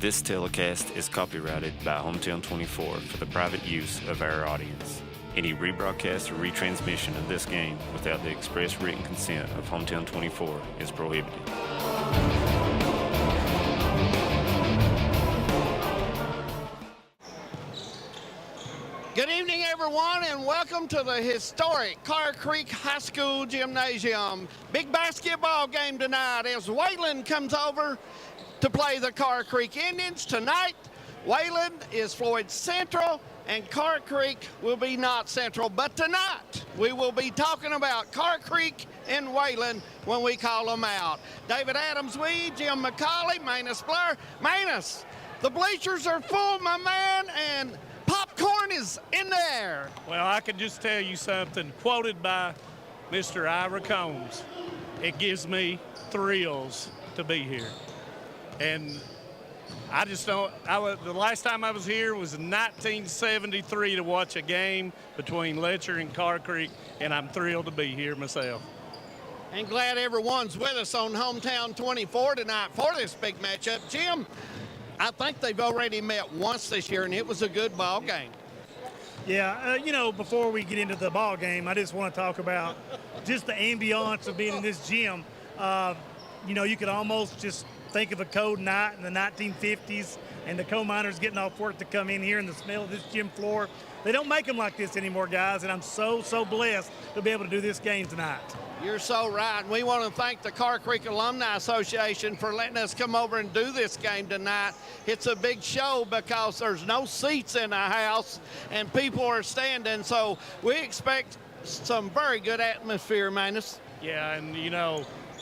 This telecast is copyrighted by Hometown 24 for the private use of our audience. Any rebroadcast or retransmission of this game without the express written consent of Hometown 24 is prohibited. Good evening, everyone, and welcome to the historic Carr Creek High School Gymnasium. Big basketball game tonight as Wayland comes over to play the Carr Creek Indians. Tonight, Wayland is Floyd Central, and Carr Creek will be Knott Central. But tonight, we will be talking about Carr Creek and Wayland when we call them out. David Adams, Jim McCauley, Manus Blair. Manus, the bleachers are full, my man, and popcorn is in there. Well, I can just tell you something, quoted by Mr. Ira Combs. It gives me thrills to be here. And I just don't, the last time I was here was in 1973 to watch a game between Letcher and Carr Creek, and I'm thrilled to be here myself. And glad everyone's with us on Hometown 24 tonight for this big matchup. Jim, I think they've already met once this year, and it was a good ball game. Yeah, before we get into the ball game, I just want to talk about just the ambiance of being in this gym. You could almost just think of a cold night in the 1950s and the coal miners getting off work to come in here and the smell of this gym floor. They don't make them like this anymore, guys, and I'm so blessed to be able to do this game tonight. You're so right, and we want to thank the Carr Creek Alumni Association for letting us come over and do this game tonight. It's a big show because there's no seats in the house and people are standing, so we expect some very good atmosphere, Manus. Yeah, and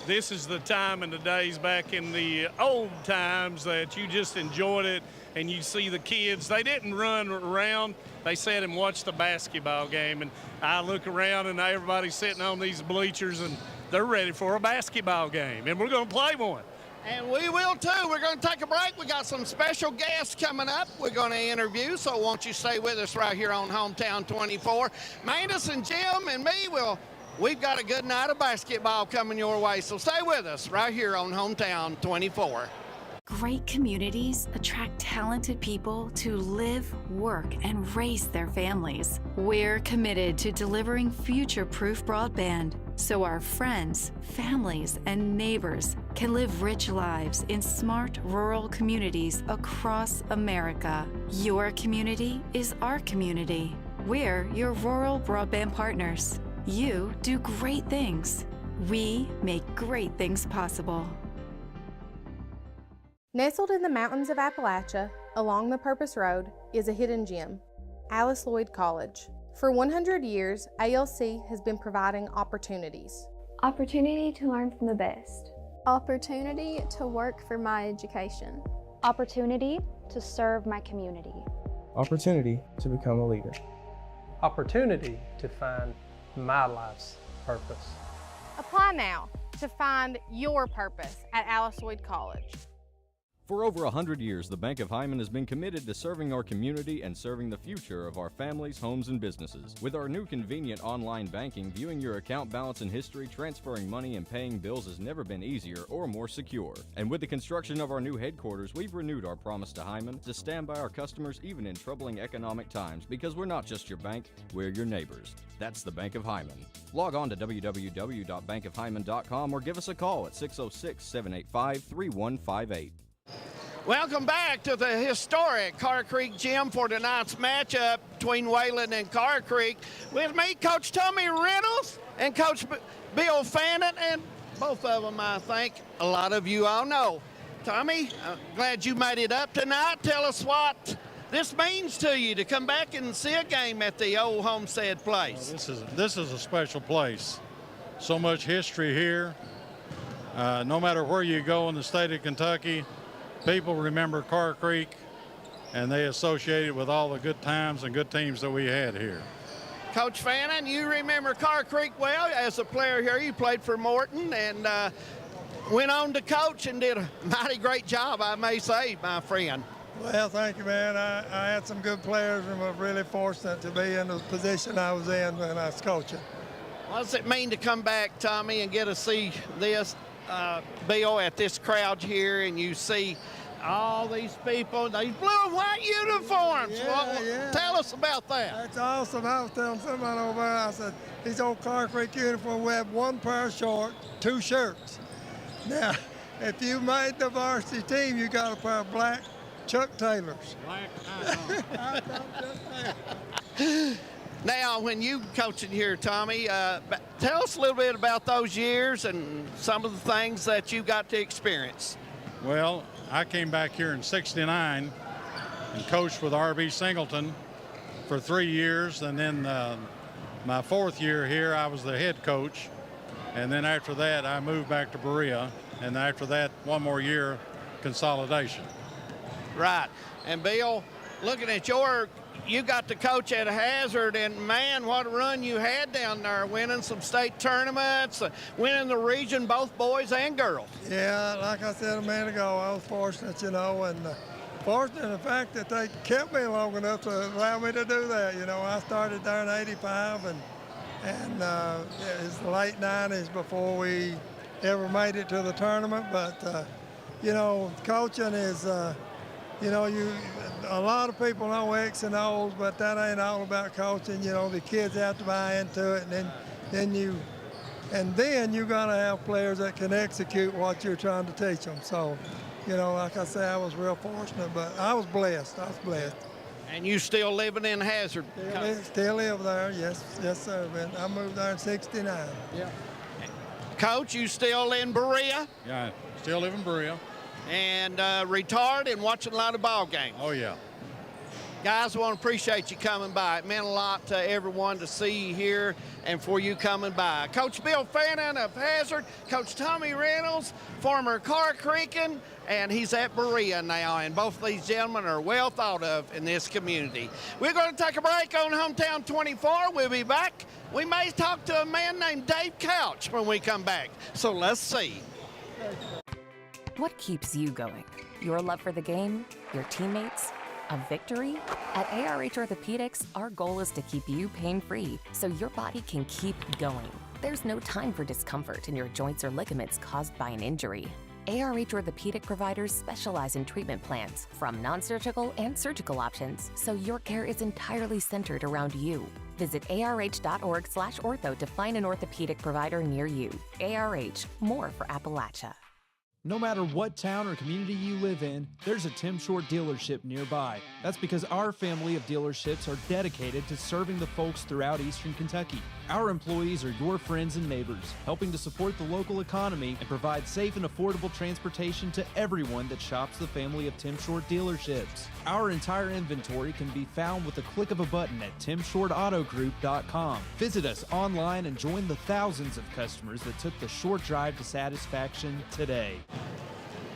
this is the time in the days back in the old times that you just enjoyed it, and you see the kids. They didn't run around. They sat and watched the basketball game, and I look around and everybody's sitting on these bleachers and they're ready for a basketball game, and we're going to play one. And we will too. We're going to take a break. We got some special guests coming up we're going to interview, so won't you stay with us right here on Hometown 24. Manus and Jim and me we've got a good night of basketball coming your way, so stay with us right here on Hometown 24. Great communities attract talented people to live, work, and raise their families. We're committed to delivering future-proof broadband so our friends, families, and neighbors can live rich lives in smart rural communities across America. Your community is our community. We're your rural broadband partners. You do great things. We make great things possible. Nestled in the mountains of Appalachia, along the Purpose Road, is a hidden gem, Alice Lloyd College. For 100 years, ALC has been providing opportunities. Opportunity to learn from the best. Opportunity to work for my education. Opportunity to serve my community. Opportunity to become a leader. Opportunity to find my life's purpose. Apply now to find your purpose at Alice Lloyd College. For over 100 years, the Bank of Hyman has been committed to serving our community and serving the future of our families, homes, and businesses. With our new convenient online banking, viewing your account balance and history, transferring money, and paying bills has never been easier or more secure. And with the construction of our new headquarters, we've renewed our promise to Hyman to stand by our customers even in troubling economic times, because we're not just your bank, we're your neighbors. That's the Bank of Hyman. Log on to www.bankofhyman.com or give us a call at 606-785-3158. Welcome back to the historic Carr Creek Gym for tonight's matchup between Wayland and Carr Creek. With me, Coach Tommy Reynolds and Coach Bill Fannin, and both of them, I think, a lot of you all know. Tommy, I'm glad you made it up tonight. Tell us what this means to you to come back and see a game at the old Homestead place. This is a special place. So much history here. No matter where you go in the state of Kentucky, people remember Carr Creek, and they associate it with all the good times and good teams that we had here. Coach Fannin, you remember Carr Creek well. As a player here, you played for Morton and went on to coach and did a mighty great job, I may say, my friend. Well, thank you, man. I had some good players and was really fortunate to be in the position I was in when I was coaching. What does it mean to come back, Tommy, and get to see this, Bill, at this crowd here, and you see all these people, these blue and white uniforms. Tell us about that. That's awesome. I was telling somebody over there, I said, these old Carr Creek uniforms, we have one pair of shorts, 2 shirts. Now, if you made the varsity team, you got a pair of black Chuck Taylors. Black Now, when you coaching here, Tommy, tell us a little bit about those years and some of the things that you got to experience. Well, I came back here in '69 and coached with R.B. Singleton for 3 years, and then my 4th year here, I was the head coach, and then after that, I moved back to Berea, and after that, 1 more year consolidation. Right, and Bill, looking at you got to coach at Hazard, and man, what a run you had down there, winning some state tournaments, winning the region, both boys and girls. Yeah, like I said a minute ago, I was fortunate, you know, and fortunate in the fact that they kept me long enough to allow me to do that. You know, I started there in '85, and it's the late '90s before we ever made it to the tournament. But you know, coaching is, you know, a lot of people know X and O's, but that ain't all about coaching. You know, the kids have to buy into it, and then you gotta have players that can execute what you're trying to teach them. So, you know, like I say, I was real fortunate, but I was blessed. And you still living in Hazard? Still live there, yes, sir. I moved there in '69. Yeah. Coach, you still in Berea? Yeah, still live in Berea. And retired and watching a lot of ball games. Oh, yeah. Guys, I want to appreciate you coming by. It meant a lot to everyone to see you here and for you coming by. Coach Bill Fannin of Hazard, Coach Tommy Reynolds, former Carr Creekan, and he's at Berea now, and both of these gentlemen are well thought of in this community. We're going to take a break on Hometown 24. We'll be back. We may talk to a man named Dave Couch when we come back, so let's see. What keeps you going? Your love for the game? Your teammates? A victory? At ARH Orthopedics, our goal is to keep you pain-free so your body can keep going. There's no time for discomfort in your joints or ligaments caused by an injury. ARH Orthopedic providers specialize in treatment plans, from non-surgical and surgical options, so your care is entirely centered around you. Visit arh.org/ortho to find an orthopedic provider near you. ARH, more for Appalachia. No matter what town or community you live in, there's a Tim Short dealership nearby. That's because our family of dealerships are dedicated to serving the folks throughout Eastern Kentucky. Our employees are your friends and neighbors, helping to support the local economy and provide safe and affordable transportation to everyone that shops the family of Tim Short dealerships. Our entire inventory can be found with the click of a button at timshortautogroup.com. Visit us online and join the thousands of customers that took the short drive to satisfaction today.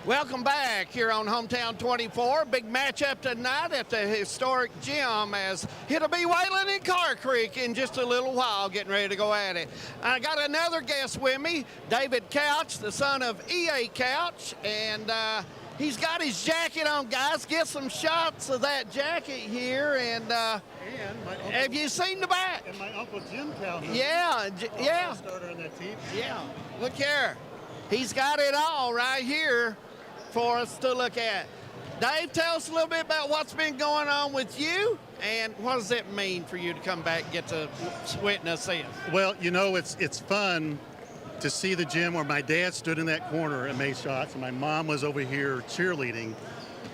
Welcome back here on Hometown 24. Big matchup tonight at the historic gym, as it'll be Wayland and Carr Creek in just a little while, getting ready to go at it. I got another guest with me, David Couch, the son of E.A. Couch, and he's got his jacket on. Guys, get some shots of that jacket here, and have you seen the back? And my Uncle Jim Calhoun. Yeah. Starter on that team. Yeah, look here. He's got it all right here for us to look at. Dave, tell us a little bit about what's been going on with you, and what does it mean for you to come back and get to witness this? Well, you know, it's fun to see the gym where my dad stood in that corner and made shots, and my mom was over here cheerleading,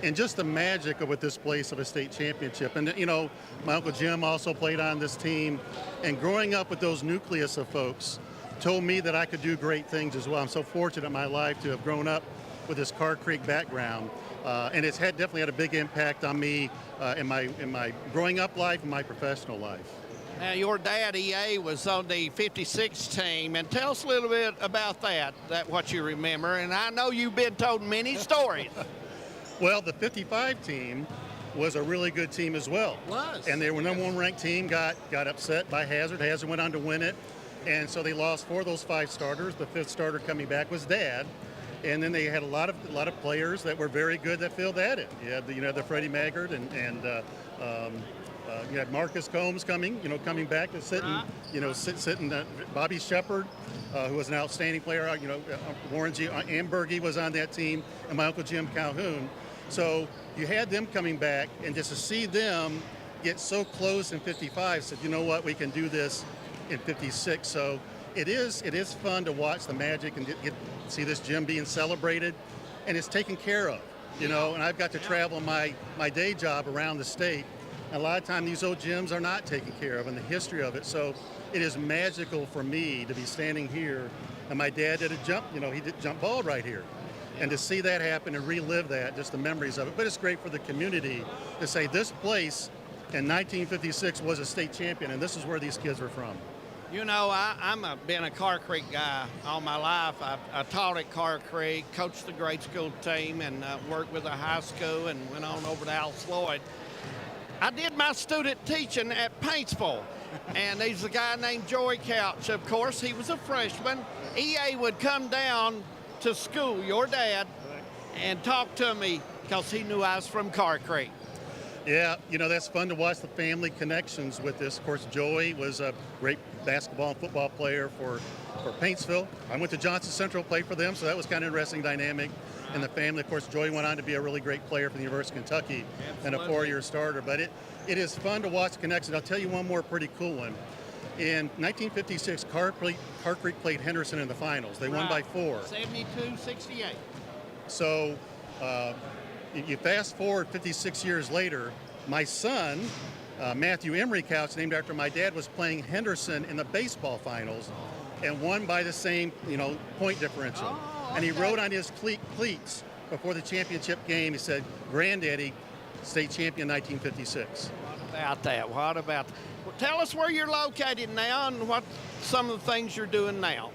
and just the magic of with this place of a state championship. And, you know, my Uncle Jim also played on this team, and growing up with those nucleus of folks told me that I could do great things as well. I'm so fortunate in my life to have grown up with this Carr Creek background, and it's definitely had a big impact on me in my growing up life and my professional life. Now, your dad, E.A., was on the 56 team, and tell us a little bit about that what you remember, and I know you've been told many stories. Well, the 55 team was a really good team as well. Was. And they were number one ranked team, got upset by Hazard. Hazard went on to win it, and so they lost 4 of those 5 starters. The 5th starter coming back was Dad. And then they had a lot of players that were very good that filled that in. You had the Freddie Maggard and you had Marcus Combs coming back to sit and Bobby Shepard, who was an outstanding player. Warren G. Ambergy was on that team, and my Uncle Jim Calhoun. So you had them coming back, and just to see them get so close in 55, said, you know what, we can do this in 56. So it is fun to watch the magic and see this gym being celebrated, and it's taken care of, you know, and I've got to travel my day job around the state. And a lot of times these old gyms are not taken care of, and the history of it. So it is magical for me to be standing here, and my dad did a jump, you know, he did jump ball right here. And to see that happen and relive that, just the memories of it. But it's great for the community to say this place in 1956 was a state champion, and this is where these kids were from. You know, I'm been a Carr Creek guy all my life. I taught at Carr Creek, coached the grade school team, and worked with a high school, and went on over to Floyd. I did my student teaching at Paintsville, and there's a guy named Joey Couch. Of course, he was a freshman. EA would come down to school, your dad, and talk to me because he knew I was from Carr Creek. Yeah, you know, that's fun to watch the family connections with this. Of course, Joey was a great basketball and football player for Paintsville. I went to Johnson Central, played for them, so that was kind of an interesting dynamic in the family. Of course, Joey went on to be a really great player for the University of Kentucky. Absolutely. And a 4-year starter. But it is fun to watch the connections. I'll tell you one more pretty cool one. In 1956, Carr Creek played Henderson in the finals. They won by 4. 72-68. So you fast forward 56 years later, my son, Matthew Emery Couch, named after my dad, was playing Henderson in the baseball finals and won by the same, you know, point differential. Oh, okay. And he wrote on his cleats before the championship game, he said, "Granddaddy, state champion 1956. What about that? Well, tell us where you're located now and what some of the things you're doing now.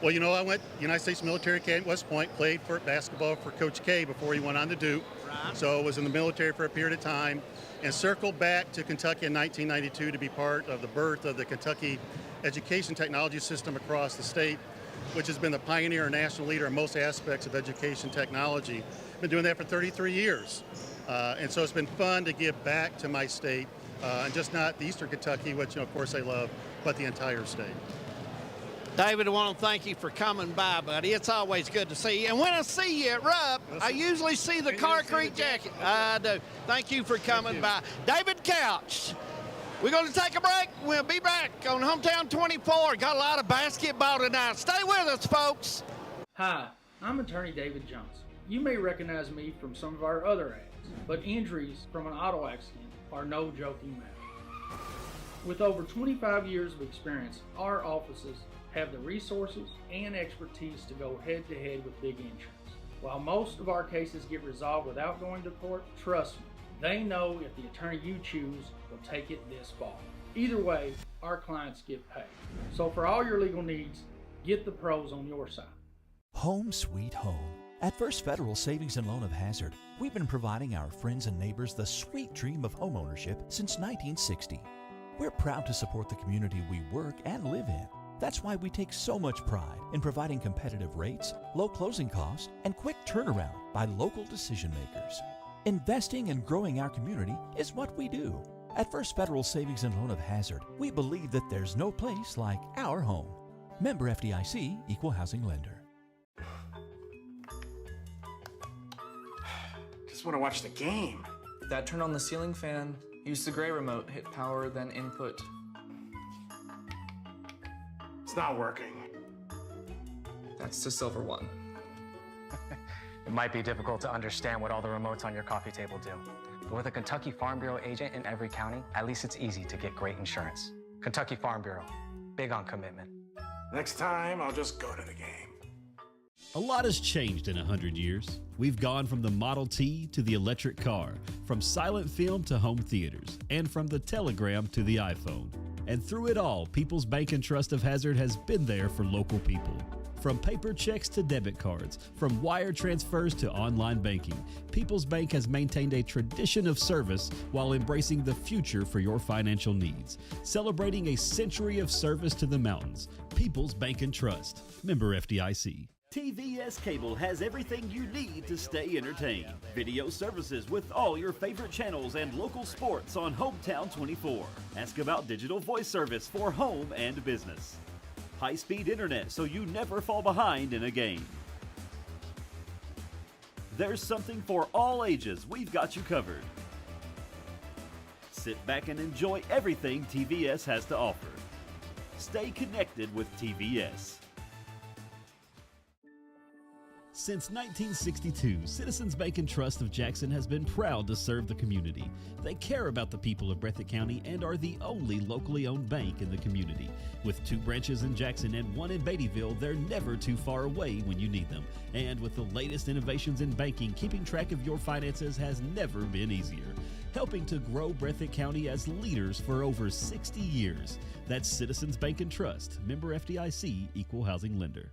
Well, you know, I went United States Military Academy at West Point, played for basketball for Coach K before he went on to Duke. Right. So I was in the military for a period of time and circled back to Kentucky in 1992 to be part of the birth of the Kentucky education technology system across the state, which has been the pioneer and national leader in most aspects of education technology. Been doing that for 33 years. And so it's been fun to give back to my state, and just not the Eastern Kentucky, which, you know, of course I love, but the entire state. David, I want to thank you for coming by, buddy. It's always good to see you. And when I see you at Rupp, I usually see the Carr Creek jacket. I do. Thank you for coming by. David Couch. We're going to take a break. We'll be back on Hometown 24. Got a lot of basketball tonight. Stay with us, folks. Hi, I'm attorney David Johnson. You may recognize me from some of our other ads, but injuries from an auto accident are no joking matter. With over 25 years of experience, our offices have the resources and expertise to go head-to-head with big insurance. While most of our cases get resolved without going to court, trust me, they know if the attorney you choose will take it this far. Either way, our clients get paid. So for all your legal needs, get the pros on your side. Home sweet home. At First Federal Savings and Loan of Hazard, we've been providing our friends and neighbors the sweet dream of homeownership since 1960. We're proud to support the community we work and live in. That's why we take so much pride in providing competitive rates, low closing costs, and quick turnaround by local decision makers. Investing and growing our community is what we do. At First Federal Savings and Loan of Hazard, we believe that there's no place like our home. Member FDIC, Equal Housing Lender. Just want to watch the game. Dad, turn on the ceiling fan, use the gray remote, hit power, then input. It's not working. That's the silver one. It might be difficult to understand what all the remotes on your coffee table do. But with a Kentucky Farm Bureau agent in every county, at least it's easy to get great insurance. Kentucky Farm Bureau, big on commitment. Next time, I'll just go to the game. A lot has changed in 100 years. We've gone from the Model T to the electric car, from silent film to home theaters, and from the telegram to the iPhone. And through it all, People's Bank and Trust of Hazard has been there for local people. From paper checks to debit cards, from wire transfers to online banking, People's Bank has maintained a tradition of service while embracing the future for your financial needs. Celebrating a century of service to the mountains. People's Bank and Trust. Member FDIC. TVS Cable has everything you need to stay entertained. Video services with all your favorite channels and local sports on Hometown 24. Ask about digital voice service for home and business. High-speed internet so you never fall behind in a game. There's something for all ages. We've got you covered. Sit back and enjoy everything TVS has to offer. Stay connected with TVS. Since 1962, Citizens Bank and Trust of Jackson has been proud to serve the community. They care about the people of Breathitt County and are the only locally owned bank in the community. With 2 branches in Jackson and 1 in Beattyville, they're never too far away when you need them. And with the latest innovations in banking, keeping track of your finances has never been easier. Helping to grow Breathitt County as leaders for over 60 years. That's Citizens Bank and Trust, member FDIC, equal housing lender.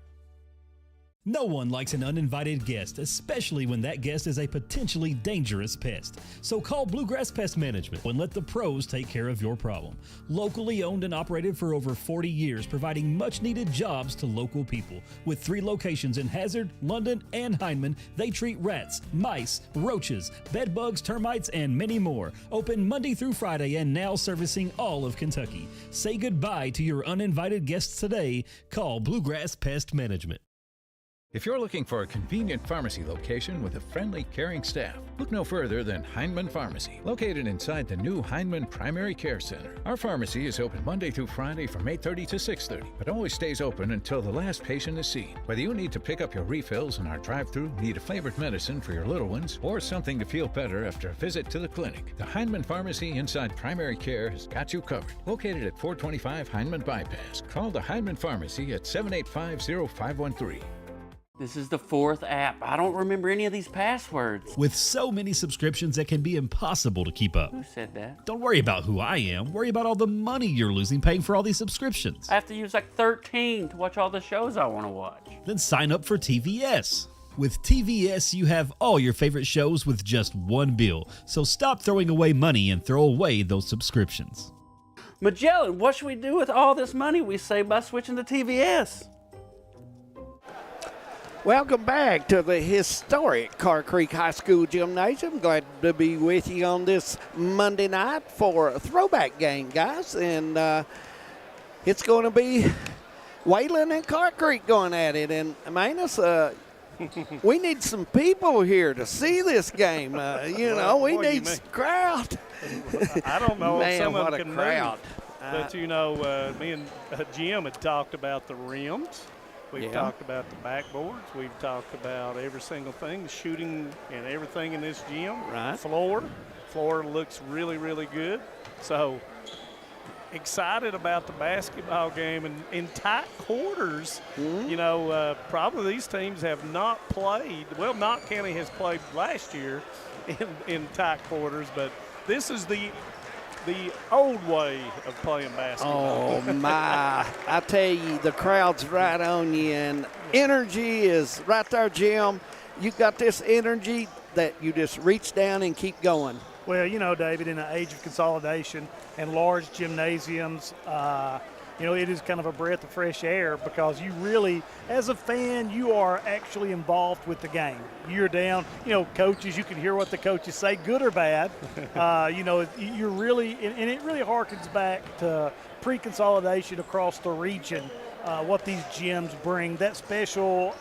No one likes an uninvited guest, especially when that guest is a potentially dangerous pest. So call Bluegrass Pest Management and let the pros take care of your problem. Locally owned and operated for over 40 years, providing much-needed jobs to local people. With 3 locations in Hazard, London, and Hindman, they treat rats, mice, roaches, bed bugs, termites, and many more. Open Monday through Friday and now servicing all of Kentucky. Say goodbye to your uninvited guests today. Call Bluegrass Pest Management. If you're looking for a convenient pharmacy location with a friendly, caring staff, look no further than Hindman Pharmacy, located inside the new Hindman Primary Care Center. Our pharmacy is open Monday through Friday from 8:30 to 6:30, but always stays open until the last patient is seen. Whether you need to pick up your refills in our drive-thru, need a flavored medicine for your little ones, or something to feel better after a visit to the clinic, the Hindman Pharmacy inside Primary Care has got you covered. Located at 425 Hindman Bypass. Call the Hindman Pharmacy at 785-0513. This is the 4th app. I don't remember any of these passwords. With so many subscriptions, it can be impossible to keep up. Who said that? Don't worry about who I am. Worry about all the money you're losing paying for all these subscriptions. I have to use like 13 to watch all the shows I want to watch. Then sign up for TVS. With TVS, you have all your favorite shows with just one bill. So stop throwing away money and throw away those subscriptions. Magellan, what should we do with all this money we save by switching to TVS? Welcome back to the historic Carr Creek High School Gymnasium. Glad to be with you on this Monday night for a throwback game, guys. And it's going to be Wayland and Carr Creek going at it. And Manus, we need some people here to see this game. We need a crowd. I don't know if some of what them a can crowd. Move. But, me and Jim had talked about the rims. We've talked about the backboards. We've talked about every single thing, shooting and everything in this gym. Right. Floor looks really, really good. So excited about the basketball game and in tight quarters. Mm-hmm. Probably these teams have not played. Well, Knott County has played last year in tight quarters, but this is the old way of playing basketball. Oh, my. I tell you, the crowd's right on you, and energy is right there, Jim. You got this energy that you just reach down and keep going. Well, David, in an age of consolidation and large gymnasiums, it is kind of a breath of fresh air because you really, as a fan, you are actually involved with the game. You're down, coaches, you can hear what the coaches say, good or bad. You're really, and it really harkens back to pre-consolidation across the region, what these gyms bring, that special,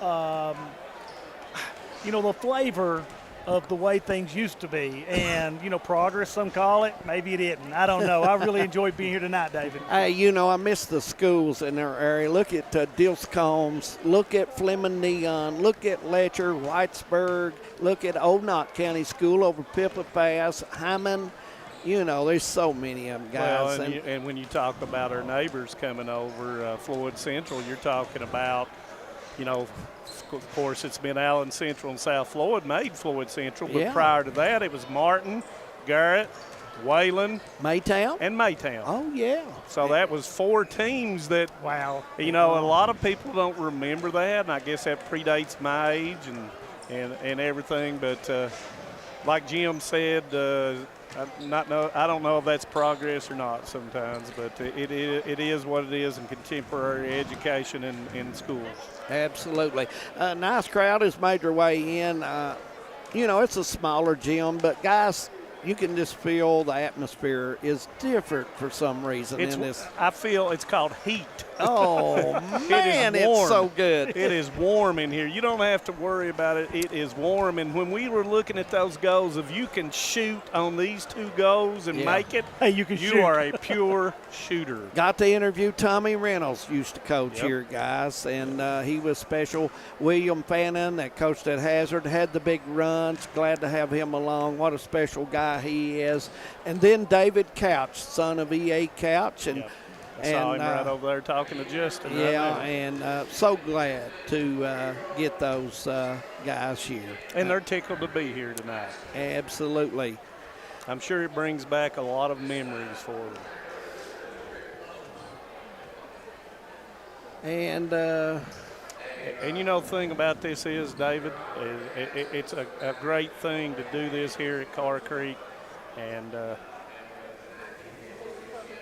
the flavor of the way things used to be. And, progress, some call it. Maybe it isn't. I don't know. I really enjoyed being here tonight, David. Hey, I miss the schools in our area. Look at Dilscombs. Look at Fleming Neon. Look at Letcher, Whitesburg. Look at Old Knott County School over Pippa Pass, Hyman. There's so many of them, guys. Well, and when you talk about our neighbors coming over, Floyd Central, you're talking about, of course, it's been Allen Central and South Floyd made Floyd Central, but prior to that, it was Martin, Garrett, Wayland, Maytown, and Maytown. Oh, yeah. So that was 4 teams that, a lot of people don't remember that, and I guess that predates my age and everything. But like Jim said, I don't know if that's progress or not sometimes, but it is what it is in contemporary education in schools. Absolutely. Nice crowd has made their way in. It's a smaller gym, but guys, you can just feel the atmosphere is different for some reason in this. I feel it's called heat. Oh, man, It is warm. it's so good. It is warm in here. You don't have to worry about it. It is warm. And when we were looking at those goals, if you can shoot on these 2 goals and make it, hey, you are a pure shooter. Got to interview Tommy Reynolds, used to coach here, guys, and he was special. William Fannin, that coached at Hazard, had the big runs. Glad to have him along. What a special guy he is. And then David Couch, son of E.A. Couch. And I saw him right over there talking to Justin. Yeah, and so glad to get those guys here. And they're tickled to be here tonight. Absolutely. I'm sure it brings back a lot of memories for them. And you know, the thing about this is, David, it's a great thing to do this here at Carr Creek, and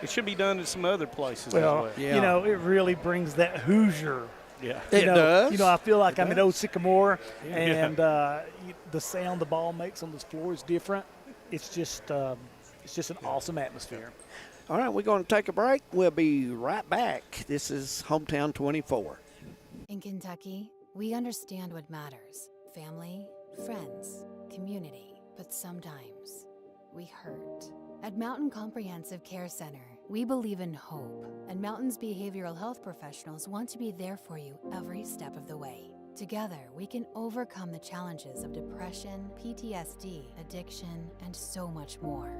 it should be done in some other places as well. You know, it really brings that Hoosier. Yeah, it does. You know, I feel like I'm does. in Old Sycamore, and the sound the ball makes on this floor is different. It's just an awesome atmosphere. All right, we're going to take a break. We'll be right back. This is Hometown 24. In Kentucky, we understand what matters: family, friends, community. But sometimes we hurt. At Mountain Comprehensive Care Center, we believe in hope, and Mountain's behavioral health professionals want to be there for you every step of the way. Together, we can overcome the challenges of depression, PTSD, addiction, and so much more.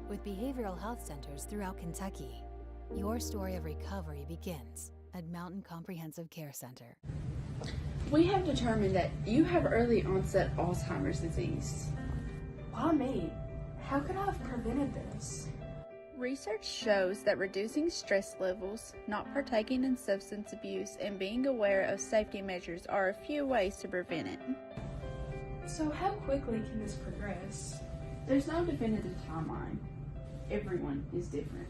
With behavioral health centers throughout Kentucky, your story of recovery begins at Mountain Comprehensive Care Center. We have determined that you have early onset Alzheimer's disease. Why me? How could I have prevented this? Research shows that reducing stress levels, not partaking in substance abuse, and being aware of safety measures are a few ways to prevent it. So how quickly can this progress? There's no definitive timeline. Everyone is different.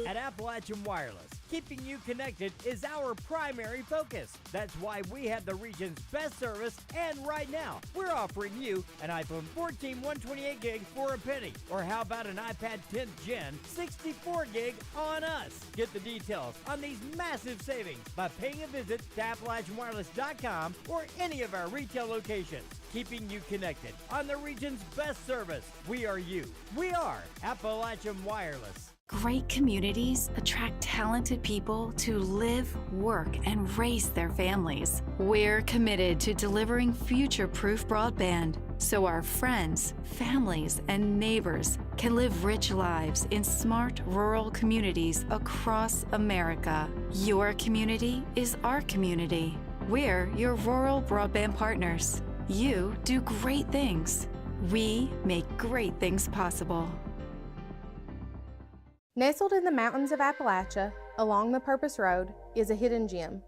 At Appalachian Wireless, keeping you connected is our primary focus. That's why we have the region's best service, and right now, we're offering you an iPhone 14 128 gig for a penny. Or how about an iPad 10th Gen 64 gig on us? Get the details on these massive savings by paying a visit to AppalachianWireless.com or any of our retail locations. Keeping you connected on the region's best service. We are you. We are Appalachian Wireless. Great communities attract talented people to live, work, and raise their families. We're committed to delivering future-proof broadband so our friends, families, and neighbors can live rich lives in smart rural communities across America. Your community is our community. We're your rural broadband partners. You do great things. We make great things possible. Nestled in the mountains of Appalachia, along the Purpose Road, is a hidden gem,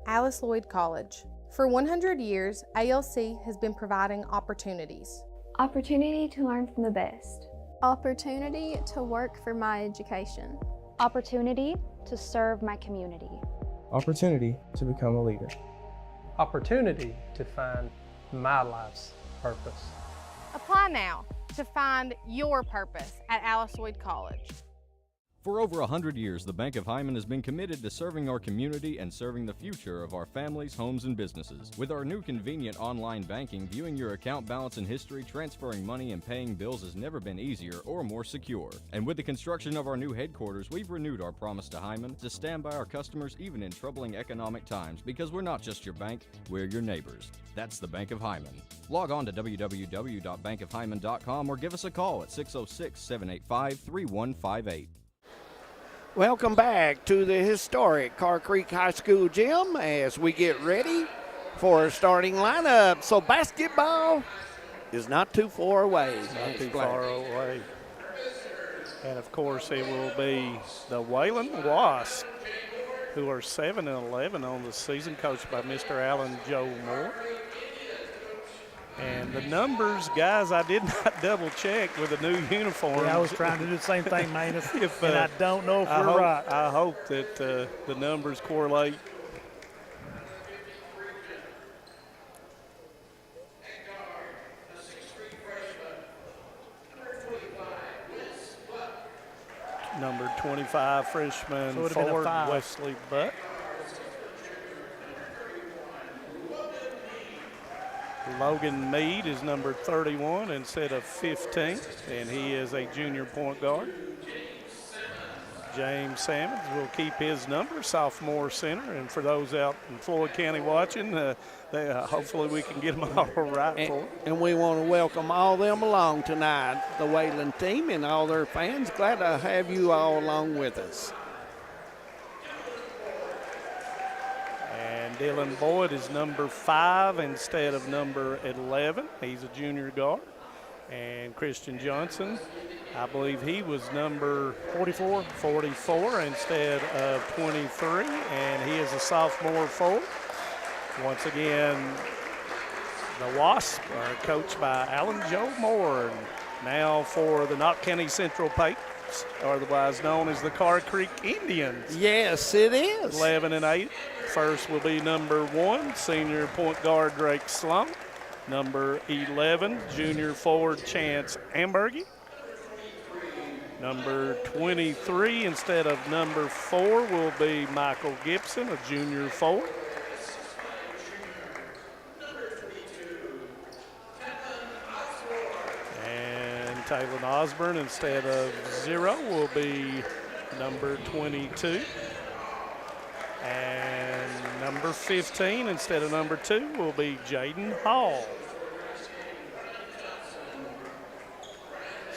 Alice Lloyd College. For 100 years, ALC has been providing opportunities. Opportunity to learn from the best. Opportunity to work for my education. Opportunity to serve my community. Opportunity to become a leader. Opportunity to find my life's purpose. Apply now to find your purpose at Alice Lloyd College. For over 100 years, the Bank of Hyman has been committed to serving our community and serving the future of our families, homes, and businesses. With our new convenient online banking, viewing your account balance and history, transferring money, and paying bills has never been easier or more secure. And with the construction of our new headquarters, we've renewed our promise to Hyman to stand by our customers even in troubling economic times, because we're not just your bank, we're your neighbors. That's the Bank of Hyman. Log on to www.bankofhyman.com or give us a call at 606-785-3158. Welcome back to the historic Carr Creek High School gym as we get ready for a starting lineup. So basketball is not too far away. Not too far away. And of course it will be the Wayland Wasps, who are 7-11 on the season, coached by Mr. Alan Joe Moore. And the numbers, guys, I did not double check with the new uniforms. Yeah, I was trying to do the same thing, Manus, and I don't know if we're right. I hope that the numbers correlate. number 25 freshman So it would've been a forward 5. Wesley Butt. Logan Mead is number 31 instead of 15, and he is a junior point guard. James Salmons will keep his number, sophomore center. And for those out in Floyd County watching, hopefully we can get them all right for it. And we want to welcome all them along tonight, the Wayland team and all their fans. Glad to have you all along with us. And Dylan Boyd is number 5 instead of number 11. He's a junior guard. And Christian Johnson, I believe he was number 44 instead of 23, and he is a sophomore forward. Once again, the Wasps are coached by Alan Joe Moore. And now for the Knott County Central Patriots, otherwise known as the Carr Creek Indians. Yes, it is. 11 and 8. First will be number 1, senior point guard Drake Sloan. Number 11, junior forward Chance Ambergy. Number 23 instead of number 4 will be Michael Gibson, a junior forward. And Taylor Osborne instead of 0 will be number 22. And number 15 instead of number 2 will be Jaden Hall.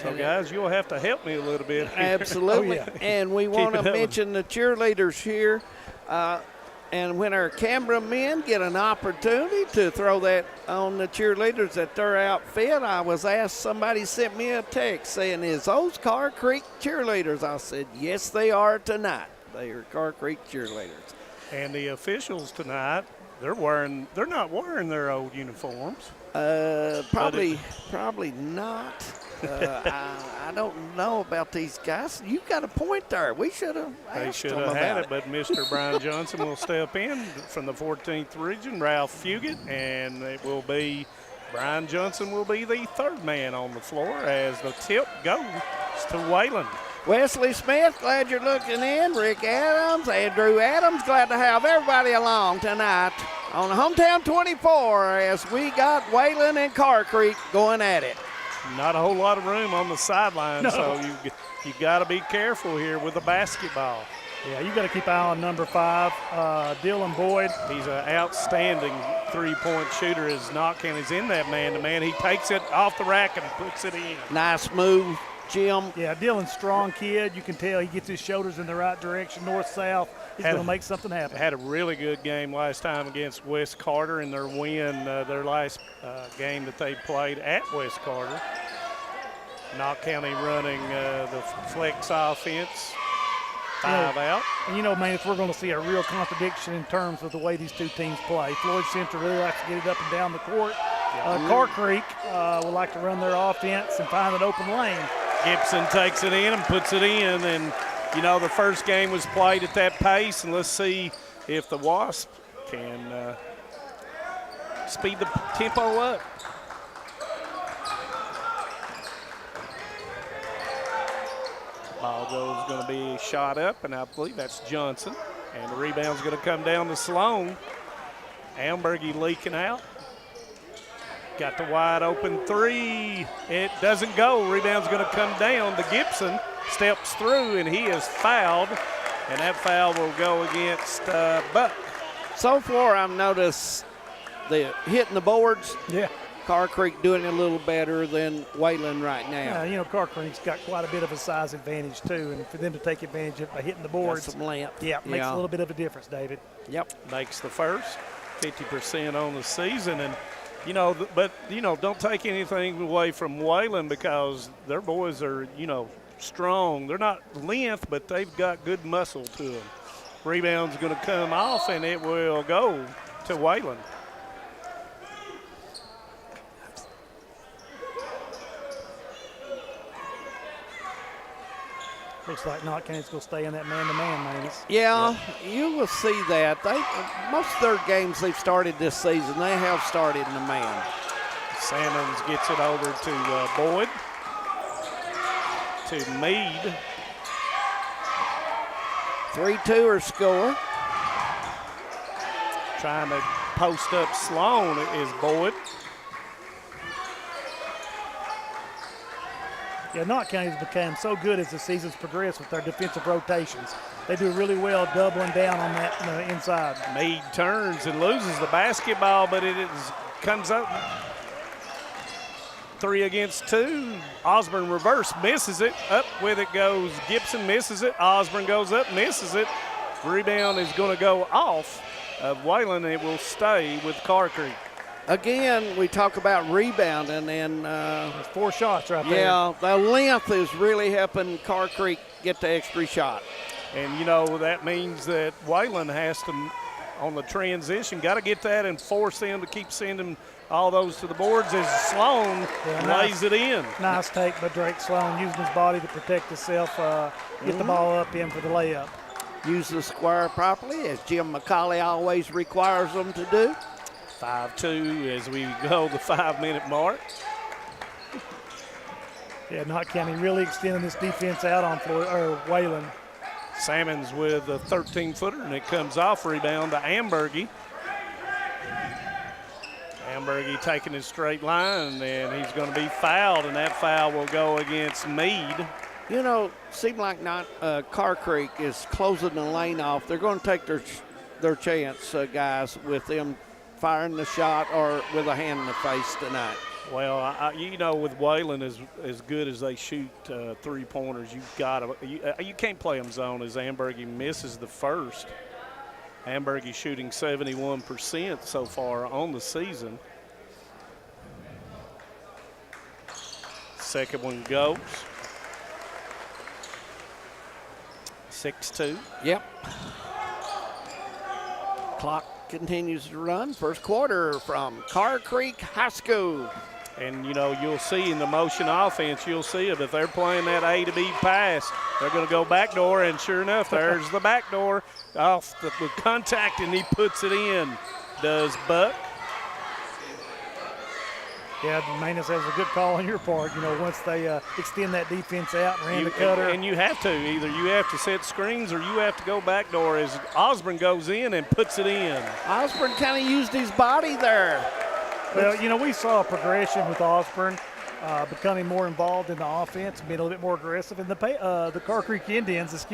So, guys, you'll have to help me a little bit here. Absolutely. And we want to mention the cheerleaders here. And when our cameramen get an opportunity to throw that on the cheerleaders at their outfit, I was asked, somebody sent me a text saying, is those Carr Creek cheerleaders? I said, yes, they are tonight. They are Carr Creek cheerleaders. And the officials tonight, they're not wearing their old uniforms. Probably not. I don't know about these guys. You got a point there. We should have asked them about it. They should have had it, but Mr. Brian Johnson will step in from the 14th region, Ralph Fugit, and it will be Brian Johnson will be the third man on the floor as the tip goes to Wayland. Wesley Smith, glad you're looking in. Rick Adams, Andrew Adams, glad to have everybody along tonight on Hometown 24 as we got Wayland and Carr Creek going at it. Not a whole lot of room on the sideline, so you got to be careful here with the basketball. Yeah, you got to keep an eye on number 5, Dylan Boyd. He's an outstanding three-point shooter as Knott County's in that man-to-man. He takes it off the rack and puts it in. Nice move, Jim. Yeah, Dylan's strong kid. You can tell he gets his shoulders in the right direction, north-south. He's going to make something happen. Had a really good game last time against West Carter in their win, their last game that they played at West Carter. Knott County running the flex offense, 5 out. And man, if we're going to see a real contradiction in terms of the way these two teams play. Floyd Central really likes to get it up and down the court. Carr Creek would like to run their offense and find an open lane. Gibson takes it in and puts it in, and the first game was played at that pace, and let's see if the Wasp can speed the tempo up. Ball goes going to be shot up, and I believe that's Johnson. And the rebound's going to come down to Sloan. Ambergy leaking out. Got the wide open 3. It doesn't go. Rebound's going to come down to Gibson. Steps through, and he is fouled. And that foul will go against Buck. So far, I've noticed the hitting the boards. Yeah. Carr Creek doing a little better than Wayland right now. Yeah, Carr Creek's got quite a bit of a size advantage too, and for them to take advantage of by hitting the boards, got some length. Yeah, makes a little bit of a difference, David. Yep, makes the first 50% on the season, and don't take anything away from Wayland because their boys are strong. They're not length, but they've got good muscle to them. Rebound's going to come off, and it will go to Wayland. Looks like Knott County's going to stay in that man-to-man, man. Yeah, you will see that. Most of their games they've started this season, they have started in the man. Salmons gets it over to Boyd, to Mead. 3-2 score. Trying to post up Sloan is Boyd. Yeah, Knott County has become so good as the season's progressed with their defensive rotations. They do really well doubling down on that inside. Meade turns and loses the basketball, but comes up 3 against 2. Osborne reverse, misses it. Up with it goes Gibson, misses it. Osborne goes up, misses it. Rebound is going to go off of Wayland. It will stay with Carr Creek. Again, we talk about rebounding, and there's 4 shots right there. Yeah, the length is really helping Carr Creek get the extra shot. And, you know, that means that Wayland has to, on the transition, got to get that and force them to keep sending all those to the boards as Sloan lays it in. Nice take by Drake Sloan, using his body to protect himself, get the ball up in for the layup. Use the square properly, as Jim McCauley always requires them to do. 5-2 as we go the 5-minute mark. Yeah, Knott County really extending this defense out on Floyd, or Wayland. Salmons with a 13-footer, and it comes off rebound to Ambergy. Ambergy taking his straight line, and he's going to be fouled, and that foul will go against Meade. You know, seems like Carr Creek is closing the lane off. They're going to take their chance, guys, with them firing the shot or with a hand in the face tonight. Well, you know, with Wayland as good as they shoot three-pointers, you can't play them zone as Ambergy misses the first. Ambergy shooting 71% so far on the season. Second one goes. 6-2. Yep. Clock continues to run. First quarter from Carr Creek High School. And, you know, you'll see in the motion offense, you'll see it. If they're playing that A to B pass, they're going to go backdoor, and sure enough, there's the backdoor with contact, and he puts it in. Does Buck. Yeah, Manus has a good call on your part. You know, once they extend that defense out and ran the cutter. And you have to. Either you have to set screens or you have to go backdoor as Osborne goes in and puts it in. Osborne kind of used his body there. Well, you know, we saw a progression with Osborne becoming more involved in the offense, being a little bit more aggressive. And the Carr Creek Indians,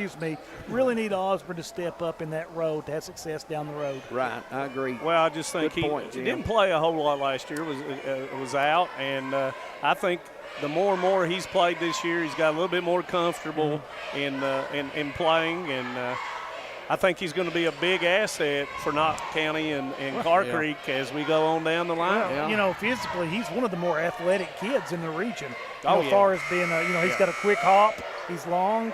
really need Osborne to step up in that road to have success down the road. Right, I agree. Well, I just think he didn't play a whole lot last year. Was out, and I think the more and more he's played this year, he's got a little bit more comfortable in playing, and I think he's going to be a big asset for Knott County and Carr Creek as we go on down the line. Well, you know, physically, he's one of the more athletic kids in the region. As far as being, he's got a quick hop, he's long.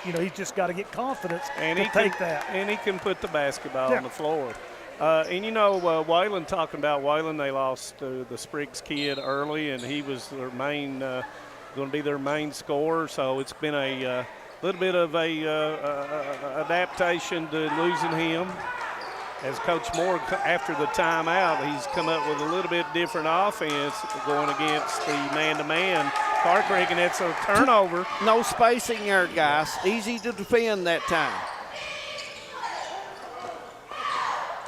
You know, he's just got to get confidence to take that. And he can put the basketball on the floor. And, you know, Wayland, talking about Wayland, they lost the Spriggs kid early, and he was their main, going to be their main scorer. So it's been a little bit of a adaptation to losing him. As Coach Moore, after the timeout, he's come up with a little bit different offense going against the man-to-man Carr Creek, and it's a turnover. No spacing there, guys. Easy to defend that time.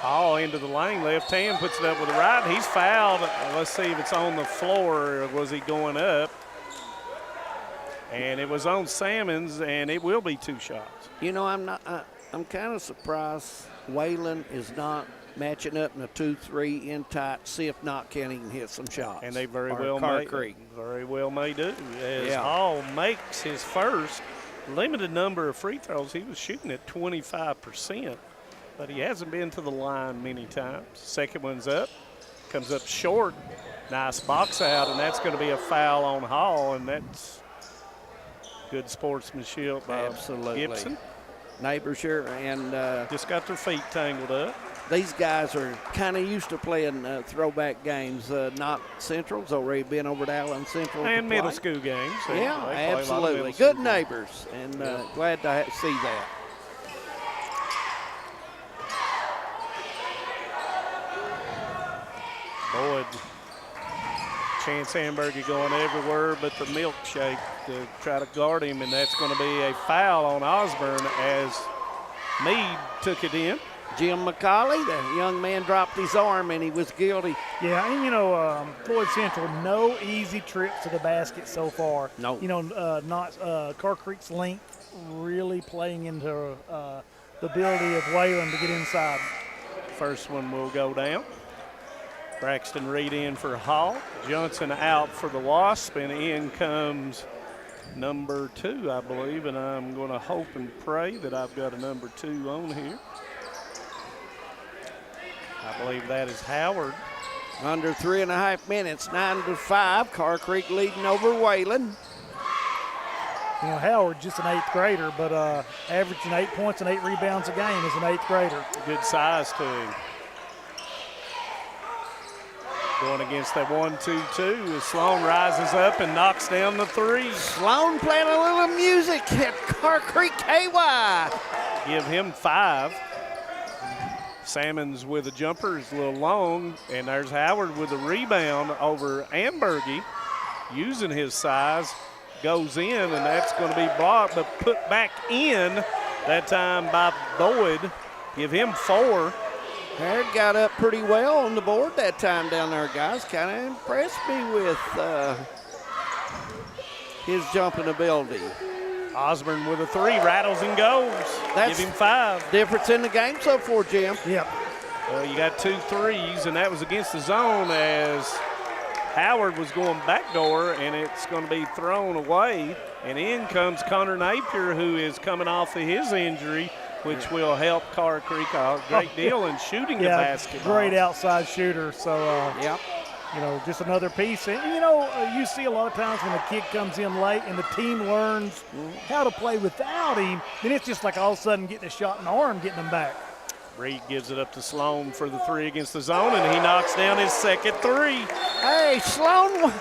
All into the lane, left hand, puts it up with the right. He's fouled. Let's see if it's on the floor or was he going up. And it was on Salmons, and it will be 2 shots. You know, I'm kind of surprised Wayland is not matching up in a 2-3 in tight, see if Knott County can hit some shots. And they very well may do. As Hall makes his first limited number of free throws. He was shooting at 25%, but he hasn't been to the line many times. Second one's up, comes up short. Nice box out, and that's going to be a foul on Hall, and that's good sportsmanship by Gibson. Neighbors here, and just got their feet tangled up. These guys are kind of used to playing throwback games. Knott Central's already been over to Allen Central. And middle school games. Yeah, absolutely. Good neighbors, and glad to see that. Chance Hamburger going everywhere but the milkshake to try to guard him, and that's going to be a foul on Osborne as Meade took it in. Jim McCauley, the young man, dropped his arm and he was guilty. Yeah, and you know, Floyd Central, no easy trips to the basket so far. No. You know, Carr Creek's length really playing into the ability of Wayland to get inside. First one will go down. Braxton Reed in for Hall. Johnson out for the Wasp, and in comes number 2, I believe, and I'm going to hope and pray that I've got a number 2 on here. I believe that is Howard. Under 3.5 minutes, 9-5. Carr Creek leading over Wayland. You know, Howard, just an 8th grader, but averaging 8 points and 8 rebounds a game as an 8th grader. Good size to him. Going against that 1-2-2 as Sloan rises up and knocks down the 3. Sloan playing a little music at Carr Creek KY. Give him 5. Salmons with a jumper is a little long, and there's Howard with a rebound over Ambergy, using his size, goes in, and that's going to be blocked, but put back in that time by Boyd. Give him 4. Harrod got up pretty well on the board that time down there, guys. Kind of impressed me with his jumping ability. Osborne with a 3, rattles and goes. That's give him 5. Difference in the game so far, Jim. Yep. Well, you got 2 threes, and that was against the zone as Howard was going backdoor, and it's going to be thrown away. And in comes Connor Napier, who is coming off of his injury, which will help Carr Creek a great deal in shooting the basketball. Great outside shooter. So, yep. You know, just another piece. And, you know, you see a lot of times when a kid comes in late and the team learns how to play without him, then it's just like all of a sudden getting a shot in the arm, getting them back. Reed gives it up to Sloan for the 3 against the zone, and he knocks down his second 3. Hey, Sloan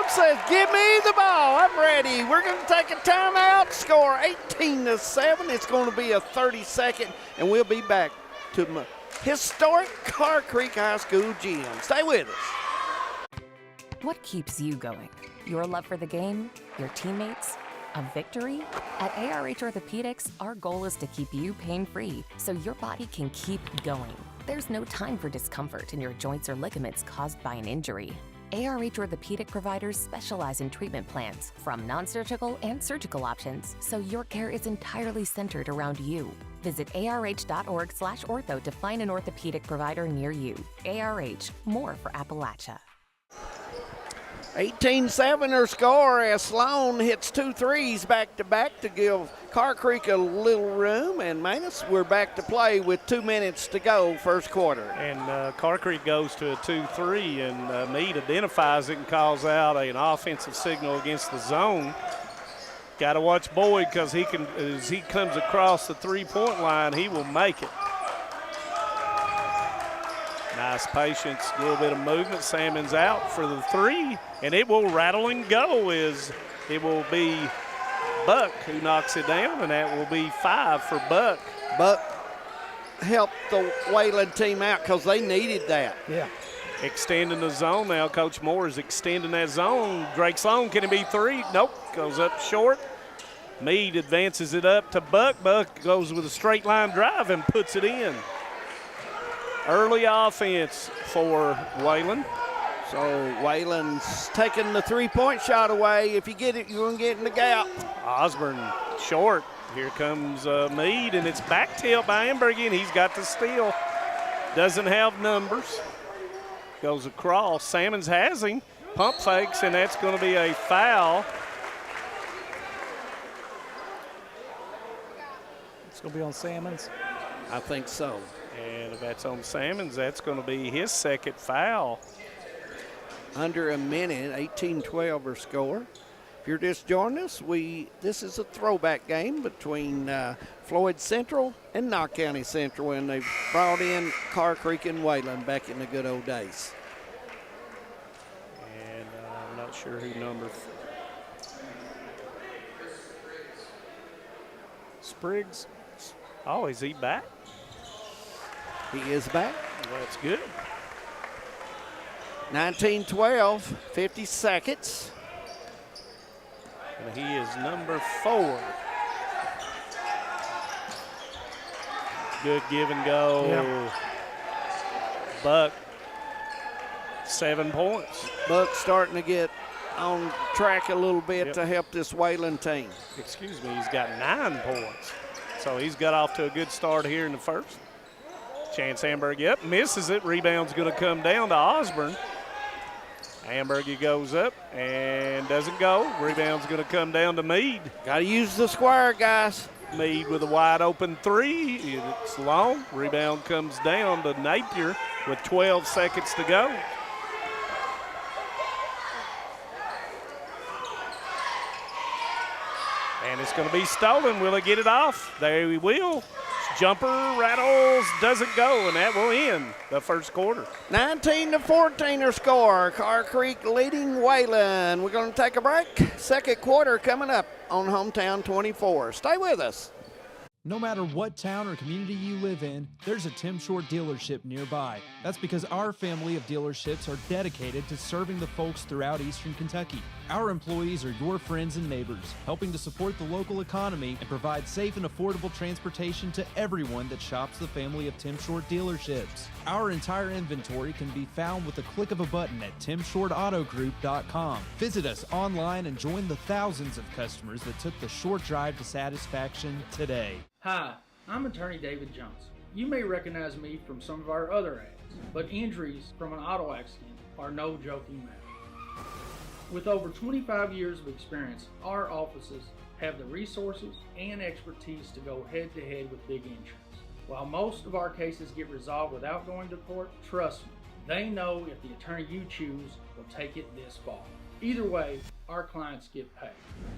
says, give me the ball. I'm ready. We're going to take a timeout. Score 18-7. It's going to be a 30-second, and we'll be back to my historic Carr Creek High School gym. Stay with us. What keeps you going? Your love for the game? Your teammates? A victory? At ARH Orthopedics, our goal is to keep you pain-free so your body can keep going. There's no time for discomfort in your joints or ligaments caused by an injury. ARH Orthopedic providers specialize in treatment plans, from non-surgical and surgical options, so your care is entirely centered around you. Visit arh.org/ortho to find an orthopedic provider near you. ARH, more for Appalachia. 18-7 her score as Sloan hits 2 threes back-to-back to give Carr Creek a little room. And Manus, we're back to play with 2 minutes to go, first quarter. And Carr Creek goes to a 2-3, and Meade identifies it and calls out an offensive signal against the zone. Got to watch Boyd because he can, as he comes across the three-point line, he will make it. Nice patience, a little bit of movement. Salmon's out for the 3, and it will rattle and go as it will be Buck who knocks it down, and that will be 5 for Buck. Buck helped the Wayland team out because they needed that. Yeah. Extending the zone now. Coach Moore is extending that zone. Drake Sloan, can it be 3? Nope, goes up short. Meade advances it up to Buck. Buck goes with a straight line drive and puts it in. Early offense for Wayland. So Wayland's taking the three-point shot away. If you get it, you're going to get in the gap. Osborne short. Here comes Meade, and it's back tilt by Ambergy, and he's got the steal. Doesn't have numbers. Goes across. Salmons has him. Pump fakes, and that's going to be a foul. It's going to be on Salmons. I think so. And if that's on Salmons, that's going to be his second foul. Under a minute, 18-12 our score. If you're just joining us, this is a throwback game between Floyd Central and Knott County Central, and they've brought in Carr Creek and Wayland back in the good old days. And I'm not sure who number. Spriggs. Oh, is he back? He is back. Well, that's good. 19-12, 50 seconds. And he is number 4. Good give and go. Yeah. Buck, 7 points. Buck starting to get on track a little bit to help this Wayland team. Excuse me, he's got 9 points. So he's got off to a good start here in the first. Chance Hamburg, misses it. Rebound's going to come down to Osborne. Hamburg goes up and doesn't go. Rebound's going to come down to Meade. Got to use the square, guys. Meade with a wide open 3. It's long. Rebound comes down to Napier with 12 seconds to go. And it's going to be stolen. Will he get it off? There he will. Jumper rattles, doesn't go, and that will end the first quarter. 19-14 our score. Carr Creek leading Wayland. We're going to take a break. Second quarter coming up on Hometown 24. Stay with us. No matter what town or community you live in, there's a Tim Short dealership nearby. That's because our family of dealerships are dedicated to serving the folks throughout Eastern Kentucky. Our employees are your friends and neighbors, helping to support the local economy and provide safe and affordable transportation to everyone that shops the family of Tim Short dealerships. Our entire inventory can be found with a click of a button at timshortautogroup.com. Visit us online and join the thousands of customers that took the short drive to satisfaction today. Hi, I'm attorney David Johnson. You may recognize me from some of our other ads, but injuries from an auto accident are no joking matter. With over 25 years of experience, our offices have the resources and expertise to go head-to-head with big insurance. While most of our cases get resolved without going to court, trust me, they know if the attorney you choose will take it this far. Either way, our clients get paid.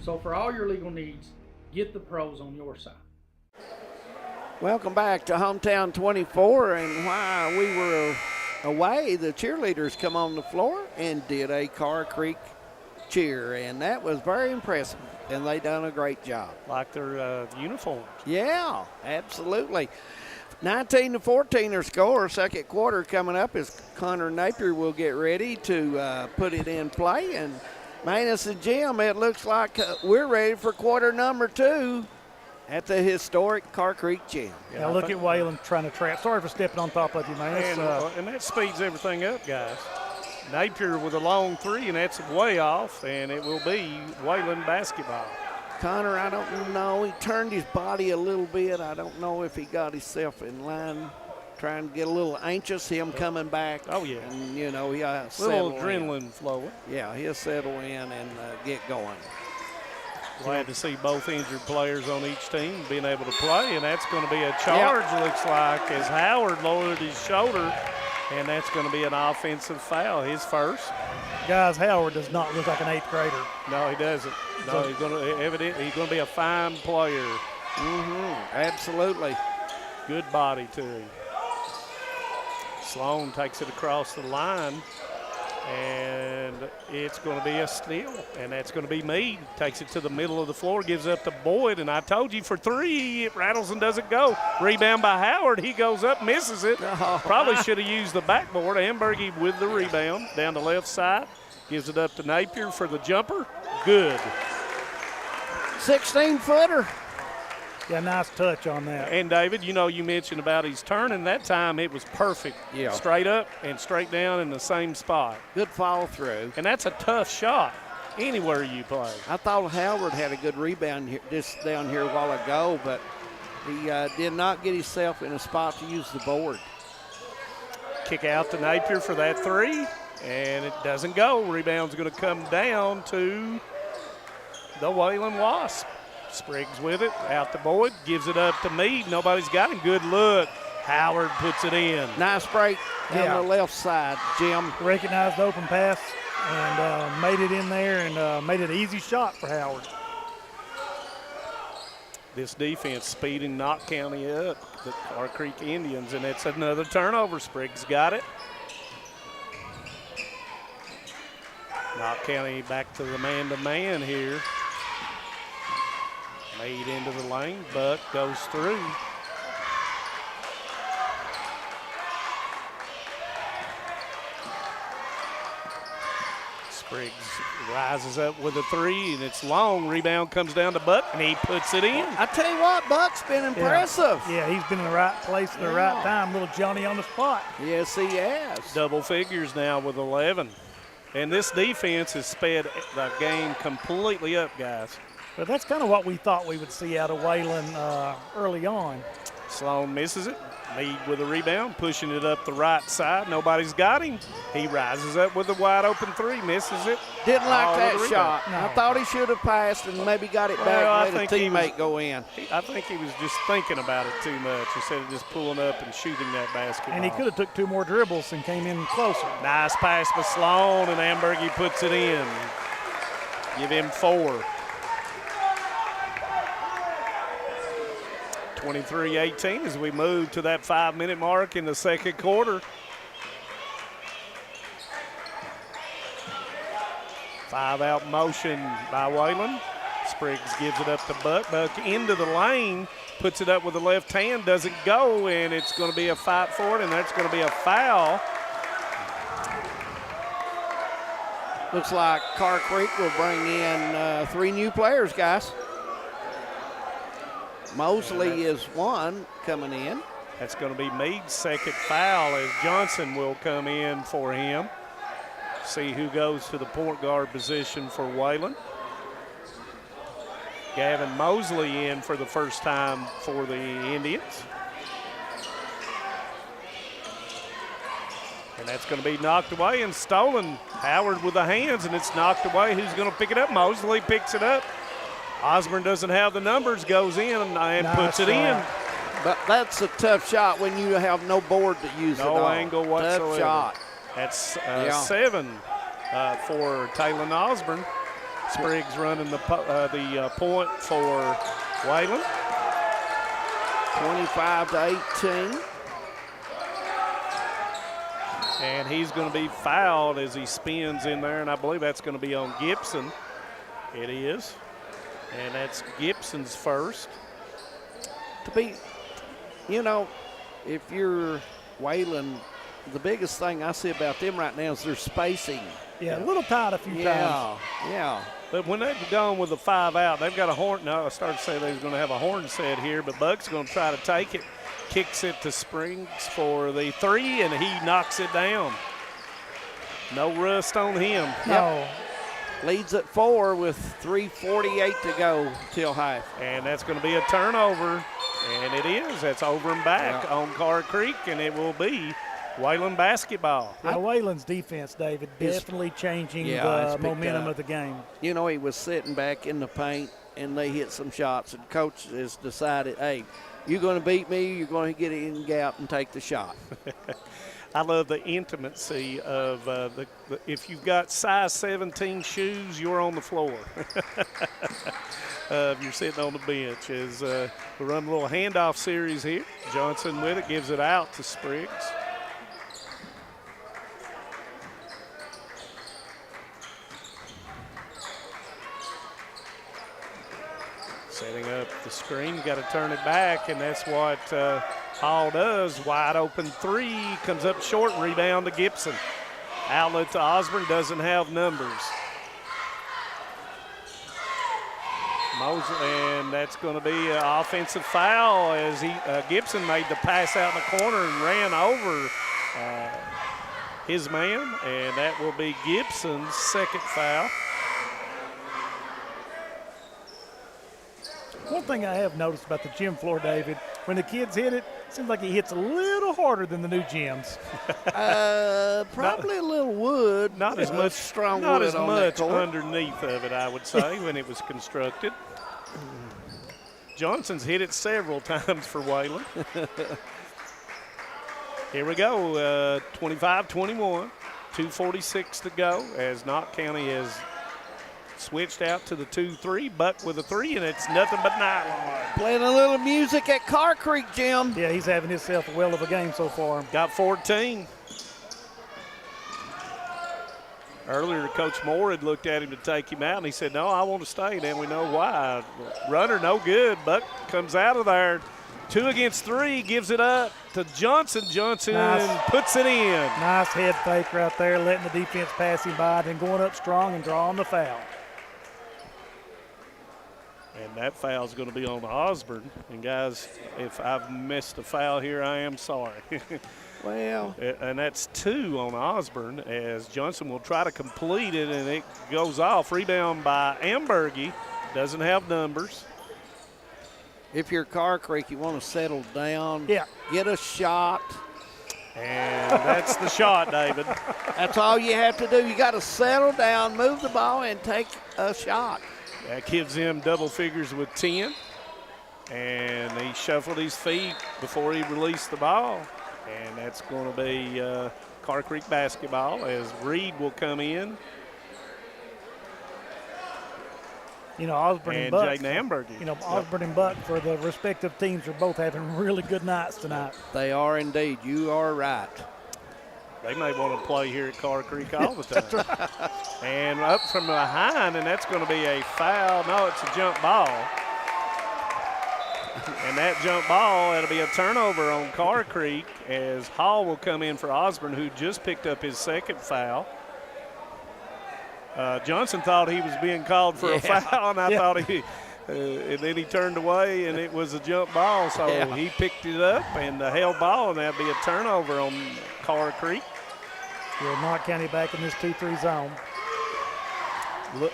So for all your legal needs, get the pros on your side. Welcome back to Hometown 24, and while we were away, the cheerleaders come on the floor and did a Carr Creek cheer, and that was very impressive, and they done a great job. Like their uniforms. Yeah, absolutely. 19-14 our score. Second quarter coming up as Connor Napier will get ready to put it in play, and Manus and Jim, it looks like we're ready for quarter number 2 at the historic Carr Creek Gym. Yeah, look at Wayland trying to trap. Sorry for stepping on top of you, man. And that speeds everything up, guys. Napier with a long 3, and that's way off, and it will be Wayland basketball. Connor, I don't know. He turned his body a little bit. I don't know if he got himself in line. Trying to get a little anxious, him coming back. Oh, yeah. And, you know, he'll a little adrenaline flowing. Yeah, he'll settle in and get going. Glad to see both injured players on each team being able to play, and that's going to be a charge, looks like, as Howard lowered his shoulder, and that's going to be an offensive foul, his first. Guys, Howard does not look like an 8th grader. No, he doesn't. No, he's going to be a fine player. Absolutely. Good body, too. Sloan takes it across the line, and it's going to be a steal, and that's going to be Meade. Takes it to the middle of the floor, gives up to Boyd, and I told you for 3, it rattles and doesn't go. Rebound by Howard. He goes up, misses it. Probably should have used the backboard. Hamburg with the rebound down the left side. Gives it up to Napier for the jumper. Good. 16-footer. Yeah, nice touch on that. And, David, you know, you mentioned about his turning. That time it was perfect. Yeah. Straight up and straight down in the same spot. Good follow through. And that's a tough shot anywhere you play. I thought Howard had a good rebound here, just down here a while ago, but he did not get himself in a spot to use the board. Kick out to Napier for that 3, and it doesn't go. Rebound's going to come down to the Wayland Wasp. Spriggs with it, out to Boyd, gives it up to Meade. Nobody's got him. Good look. Howard puts it in. Nice break down the left side, Jim. Recognized the open pass and made it in there and made it an easy shot for Howard. This defense speeding Knott County up, the Carr Creek Indians, and it's another turnover. Spriggs got it. Knott County back to the man-to-man here. Made into the lane, Buck goes through. Briggs rises up with a three, and it's long. Rebound comes down to Buck, and he puts it in. I tell you what, Buck's been impressive. Yeah, he's been in the right place at the right time. Little Johnny on the spot. Yes, he has. Double figures now with 11. And this defense has sped the game completely up, guys. But that's kind of what we thought we would see out of Wayland early on. Sloan misses it. Meade with a rebound, pushing it up the right side. Nobody's got him. He rises up with a wide open three, misses it. Didn't like that with a shot. rebound. I thought he should have passed and maybe got it back and let a teammate go in. I think he was just thinking about it too much instead of just pulling up and shooting that basketball. And he could have took 2 more dribbles and came in closer. Nice pass by Sloan, and Ambergy puts it in. Give him 4. 23-18 as we move to that 5-minute mark in the second quarter. 5-out motion by Wayland. Spriggs gives it up to Buck. Buck into the lane, puts it up with the left hand, doesn't go, and it's going to be a fight for it, and that's going to be a foul. Looks like Carr Creek will bring in 3 new players, guys. Mosley is one coming in. That's going to be Meade's second foul as Johnson will come in for him. See who goes to the point guard position for Wayland. Gavin Mosley in for the first time for the Indians. And that's going to be knocked away and stolen. Howard with the hands, and it's knocked away. Who's going to pick it up? Mosley picks it up. Osborne doesn't have the numbers, goes in and puts it in. But that's a tough shot when you have no board to use it on. No angle whatsoever. Tough shot. That's 7 for Taylor Osborne. Spriggs running the point for Wayland. 25-18. And he's going to be fouled as he spins in there, and I believe that's going to be on Gibson. It is. And that's Gibson's first. To be, if you're Wayland, the biggest thing I see about them right now is their spacing. Yeah, a little tight a few times. Yeah. But when they've gone with a 5-out, they've got a horn. No, I started to say they was going to have a horn set here, but Buck's going to try to take it. Kicks it to Springs for the 3, and he knocks it down. No rust on him. No. Leads at 4 with 3:48 to go till half. And that's going to be a turnover, and it is. That's over and back on Carr Creek, and it will be Wayland basketball. Yeah, Wayland's defense, David, definitely changing the momentum of the game. He was sitting back in the paint, and they hit some shots, and coach has decided, hey, you're going to beat me, you're going to get in the gap and take the shot. I love the intimacy of if you've got size 17 shoes, you're on the floor. If you're sitting on the bench. As we run a little handoff series here. Johnson with it, gives it out to Spriggs. Setting up the screen, got to turn it back, and that's what Hall does. Wide open 3, comes up short, rebound to Gibson. Outlet to Osborne, doesn't have numbers. And that's going to be an offensive foul as Gibson made the pass out in the corner and ran over his man, and that will be Gibson's second foul. One thing I have noticed about the gym floor, David, when the kids hit it, seems like it hits a little harder than the new gyms. Probably a little wood. Not as much strong not wood as on much that court. underneath of it, I would say, when it was constructed. Johnson's hit it several times for Wayland. Here we go, 25-21, 2:46 to go as Knott County has switched out to the 2-3. Buck with a 3, and it's nothing but nylon. Playing a little music at Carr Creek, Jim. Yeah, he's having himself a well of a game so far. Got 14. Earlier, Coach Moore had looked at him to take him out, and he said, no, I want to stay. Then we know why. Runner, no good. Buck comes out of there. 2 against 3, gives it up. to Johnson. Johnson Nice. puts it in. Nice head fake right there, letting the defense pass him by, then going up strong and drawing the foul. And that foul is going to be on Osborne. And, guys, if I've missed a foul here, I am sorry. Well. And that's 2 on Osborne as Johnson will try to complete it, and it goes off. Rebound by Ambergy. Doesn't have numbers. If you're Carr Creek, you want to settle down. Yeah. Get a shot. And that's the shot, David. That's all you have to do. You got to settle down, move the ball, and take a shot. That gives him double figures with 10. And he shuffled his feet before he released the ball. And that's going to be Carr Creek basketball as Reed will come in. You know, Osborne and And Buck. Jaden Ambergy. You know, Osborne and Buck for the respective teams are both having really good nights tonight. They are indeed. You are right. They may want to play here at Carr Creek all the time. And up from behind, and that's going to be a foul. No, it's a jump ball. And that jump ball, that'll be a turnover on Carr Creek as Hall will come in for Osborne, who just picked up his second foul. Johnson thought he was being called for a foul, and I thought he and then he turned away, and it was a jump ball. So he picked it up and the held ball, and that'll be a turnover on Carr Creek. Yeah, Knott County back in this 2-3 zone.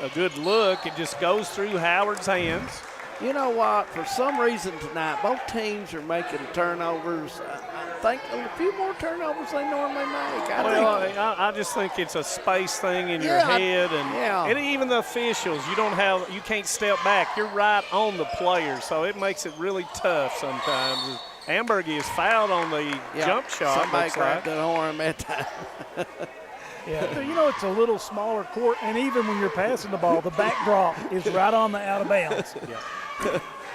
A good look. It just goes through Howard's hands. You know what? For some reason tonight, both teams are making turnovers. I think a few more turnovers they normally make. I just think it's a space thing in your head, and even the officials. You can't step back. You're right on the player, so it makes it really tough sometimes. Ambergy is fouled on the jump shot. Somebody grabbed the horn that time. Yeah, you know, it's a little smaller court, and even when you're passing the ball, the backdrop is right on the out of bounds.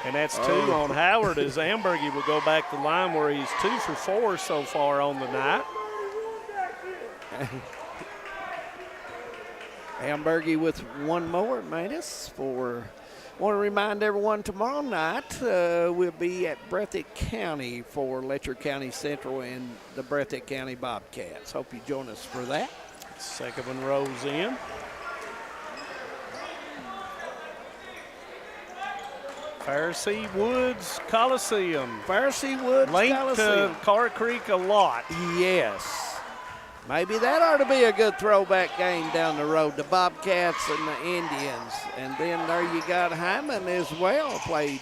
And that's 2 on Howard as Ambergy will go back to the line where he's 2 for 4 so far on the night. Ambergy with one more, Manus. Want to remind everyone tomorrow night we'll be at Breathitt County for Letcher County Central and the Breathitt County Bobcats. Hope you join us for that. Second one rolls in. Pharisee Woods Coliseum. Pharisee Woods Linked Coliseum. to Carr Creek a lot. Yes. Maybe that ought to be a good throwback game down the road. The Bobcats and the Indians. And then there you got Hyman as well, played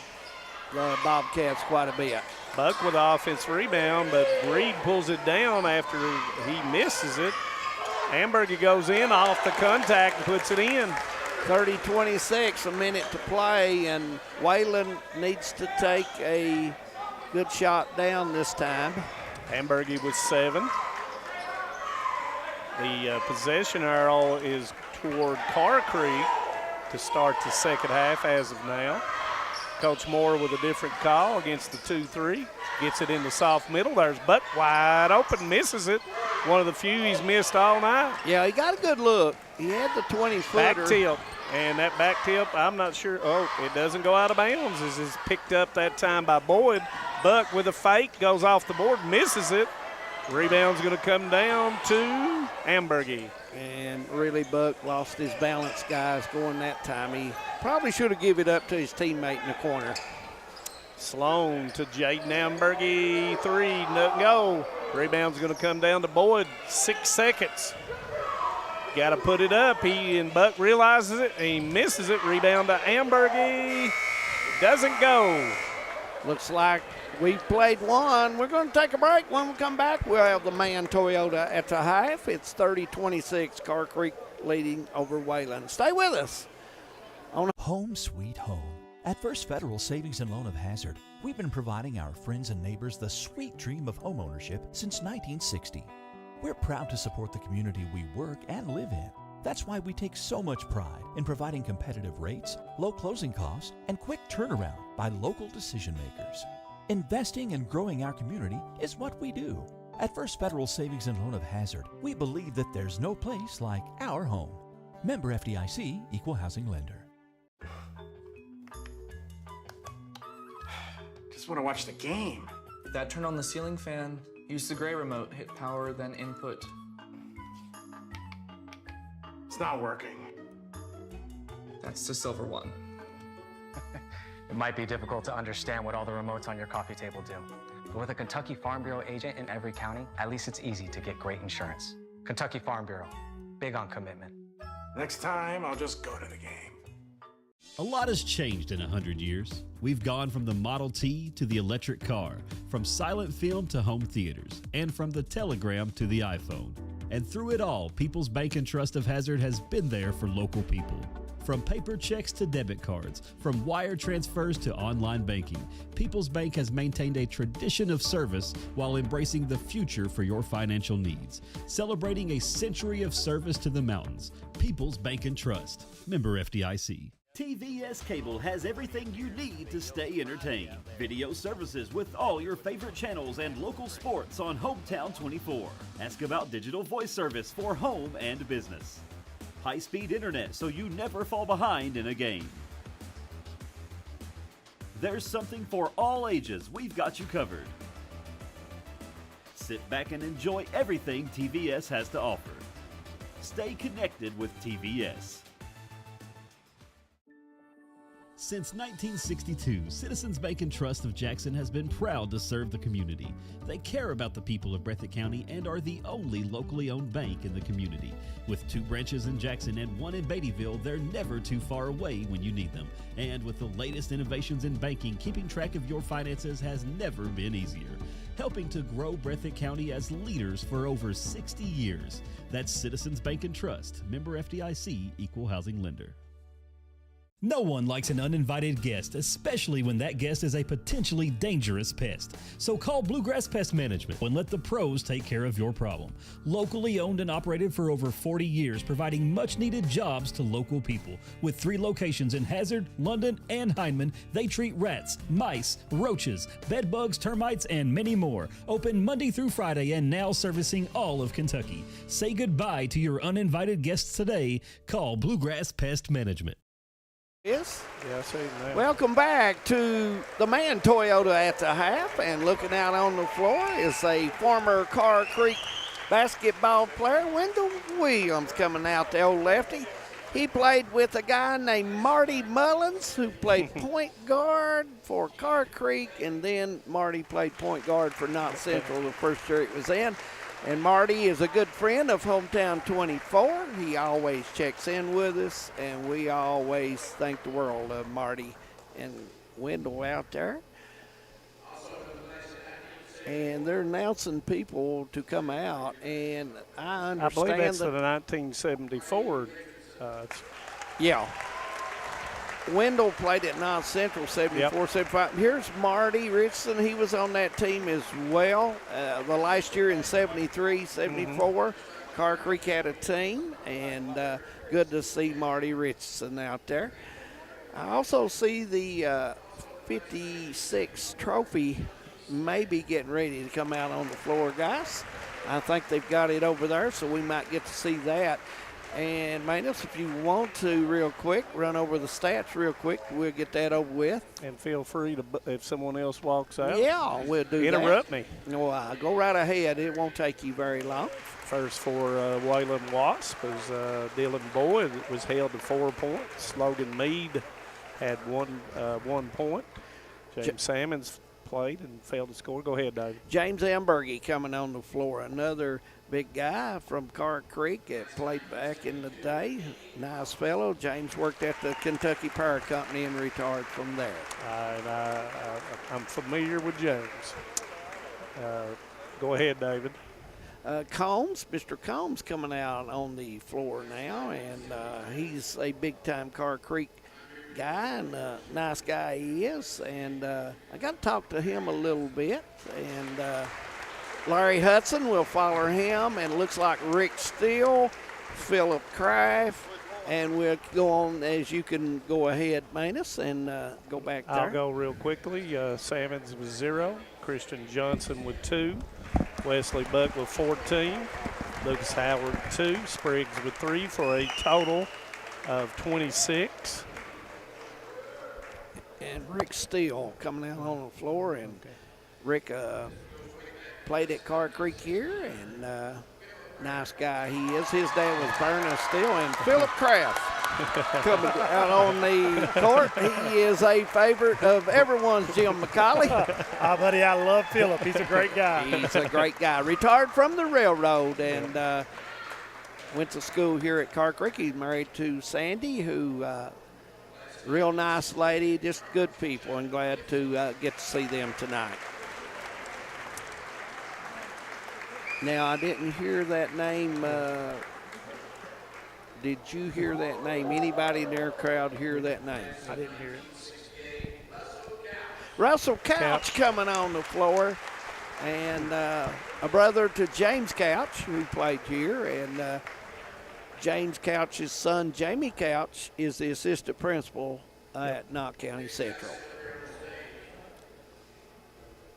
the Bobcats quite a bit. Buck with the offensive rebound, but Reed pulls it down after he misses it. Ambergy goes in off the contact and puts it in. 30-26, a minute to play, and Wayland needs to take a good shot down this time. Ambergy with 7. The possession arrow is toward Carr Creek to start the second half as of now. Coach Moore with a different call against the 2-3. Gets it in the soft middle. There's Buck wide open, misses it. One of the few he's missed all night. Yeah, he got a good look. He had the 20-footer. Back tip. And that back tip, I'm not sure. Oh, it doesn't go out of bounds. This is picked up that time by Boyd. Buck with a fake, goes off the board, misses it. Rebound's going to come down to Ambergy. And really, Buck lost his balance, guys, going that time. He probably should have given it up to his teammate in the corner. Sloan to Jaden Ambergy, 3, no go. Rebound's going to come down to Boyd, 6 seconds. Got to put it up. And Buck realizes it, and he misses it. Rebound to Ambergy. Doesn't go. Looks like we've played one. We're going to take a break. When we come back, we'll have the Man Toyota at the half. It's 30-26, Carr Creek leading over Wayland. Stay with us. Home sweet home. At First Federal Savings and Loan of Hazard, we've been providing our friends and neighbors the sweet dream of homeownership since 1960. We're proud to support the community we work and live in. That's why we take so much pride in providing competitive rates, low closing costs, and quick turnaround by local decision makers. Investing and growing our community is what we do. At First Federal Savings and Loan of Hazard, we believe that there's no place like our home. Member FDIC, Equal Housing Lender. Just want to watch the game. That turned on the ceiling fan, use the gray remote, hit power, then input. It's not working. That's the silver one. It might be difficult to understand what all the remotes on your coffee table do. But with a Kentucky Farm Bureau agent in every county, at least it's easy to get great insurance. Kentucky Farm Bureau, big on commitment. Next time, I'll just go to the game. A lot has changed in 100 years. We've gone from the Model T to the electric car, from silent film to home theaters, and from the telegram to the iPhone. And through it all, People's Bank and Trust of Hazard has been there for local people. From paper checks to debit cards, from wire transfers to online banking, People's Bank has maintained a tradition of service while embracing the future for your financial needs. Celebrating a century of service to the mountains. People's Bank and Trust. Member FDIC. TVS Cable has everything you need to stay entertained. Video services with all your favorite channels and local sports on Hometown 24. Ask about digital voice service for home and business. High-speed internet so you never fall behind in a game. There's something for all ages. We've got you covered. Sit back and enjoy everything TVS has to offer. Stay connected with TVS. Since 1962, Citizens Bank and Trust of Jackson has been proud to serve the community. They care about the people of Breathitt County and are the only locally owned bank in the community. With 2 branches in Jackson and 1 in Beattyville, they're never too far away when you need them. And with the latest innovations in banking, keeping track of your finances has never been easier. Helping to grow Breathitt County as leaders for over 60 years. That's Citizens Bank and Trust, member FDIC, equal housing lender. No one likes an uninvited guest, especially when that guest is a potentially dangerous pest. So call Bluegrass Pest Management and let the pros take care of your problem. Locally owned and operated for over 40 years, providing much-needed jobs to local people. With 3 locations in Hazard, London, and Hindman, they treat rats, mice, roaches, bed bugs, termites, and many more. Open Monday through Friday and now servicing all of Kentucky. Say goodbye to your uninvited guests today. Call Bluegrass Pest Management. Yes. Yes, amen. Welcome back to the Man Toyota at the half, and looking out on the floor is a former Carr Creek basketball player, Wendell Williams, coming out, the old lefty. He played with a guy named Marty Mullins, who played point guard for Carr Creek, and then Marty played point guard for Knott Central the first year it was in. And Marty is a good friend of Hometown 24. He always checks in with us, and we always thank the world of Marty and Wendell out there. And they're announcing people to come out, and I understand. I believe that's the 1974. Yeah. Wendell played at Knott Central 74, 75. Here's Marty Richardson. He was on that team as well. The last year in 73, 74, Carr Creek had a team, and good to see Marty Richardson out there. I also see the 56 trophy maybe getting ready to come out on the floor, guys. I think they've got it over there, so we might get to see that. And, Magnus, if you want to real quick, run over the stats real quick, we'll get that over with. And feel free to, if someone else walks out. Yeah, we'll do interrupt that. me. No, go right ahead. It won't take you very long. First for Wayland Wasp is Dylan Boyd. It was held to 4 points. Logan Mead had 1 point. James Salmons played and failed to score. Go ahead, David. James Ambergy coming on the floor, another big guy from Carr Creek that played back in the day. Nice fellow. James worked at the Kentucky Power Company and retired from there. I'm familiar with James. Go ahead, David. Combs, Mr. Combs coming out on the floor now, and he's a big-time Carr Creek guy, and a nice guy he is. And I got to talk to him a little bit, and Larry Hudson will follow him, and it looks like Rick Steele, Philip Craft, and we'll go on as you can go ahead, Manus, and go back there. I'll go real quickly. Salmons with 0, Christian Johnson with 2, Wesley Buck with 14, Lucas Howard 2, Spriggs with 3 for a total of 26. And Rick Steele coming out on the floor, and Rick played at Carr Creek here, and nice guy he is. His dad was burning steel, and Philip Kraft coming out on the court. He is a favorite of everyone's, Jim McCauley. Buddy, I love Philip. He's a great guy. He's a great guy. Retired from the railroad and went to school here at Carr Creek. He's married to Sandy, who real nice lady, just good people, and glad to get to see them tonight. Now, I didn't hear that name. Did you hear that name? Anybody in their crowd hear that name? I didn't hear it. Russell Couch coming on the floor, and a brother to James Couch, who played here, and James Couch's son, Jamie Couch, is the assistant principal at Knott County Central.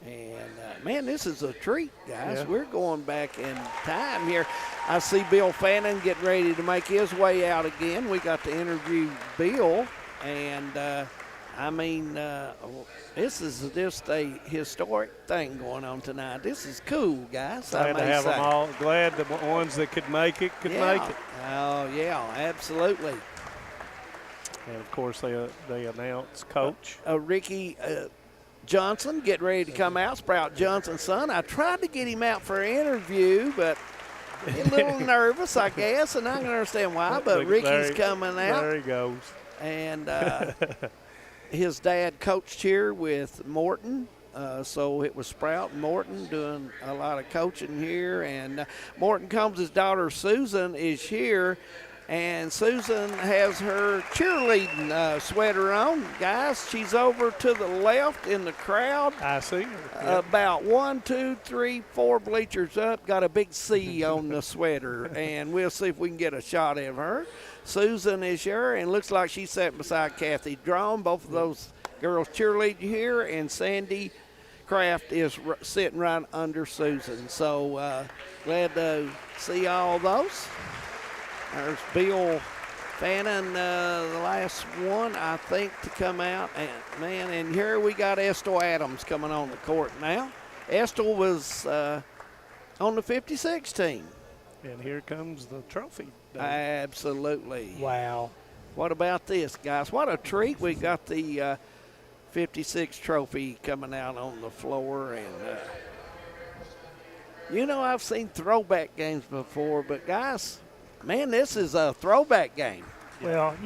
And, man, this is a treat, guys. Yeah. We're going back in time here. I see Bill Fannin getting ready to make his way out again. We got to interview Bill, and, this is just a historic thing going on tonight. This is cool, guys. Glad to have them all. Glad the ones that could make it could make it. Oh, yeah, absolutely. And, of course, they announced Coach. Ricky Johnson getting ready to come out, Sprout Johnson's son. I tried to get him out for an interview, but a little nervous, I guess, and I can understand why, but Ricky's coming out. There he goes. And his dad coached here with Morton, so it was Sprout and Morton doing a lot of coaching here. And Morton comes, his daughter Susan is here, and Susan has her cheerleading sweater on. Guys, she's over to the left in the crowd. I see her. About 1, 2, 3, 4 bleachers up, got a big C on the sweater, and we'll see if we can get a shot of her. Susan is here, and looks like she's sitting beside Kathy Drum. Both of those girls cheerleading here, and Sandy Kraft is sitting right under Susan. So glad to see all those. There's Bill Fannin, the last one, I think, to come out. And here we got Estel Adams coming on the court now. Estel was on the 56 team. And here comes the trophy. Absolutely. Wow. What about this, guys? What a treat. We got the 56 trophy coming out on the floor. And, I've seen throwback games before, but, guys, man, this is a throwback game. Well,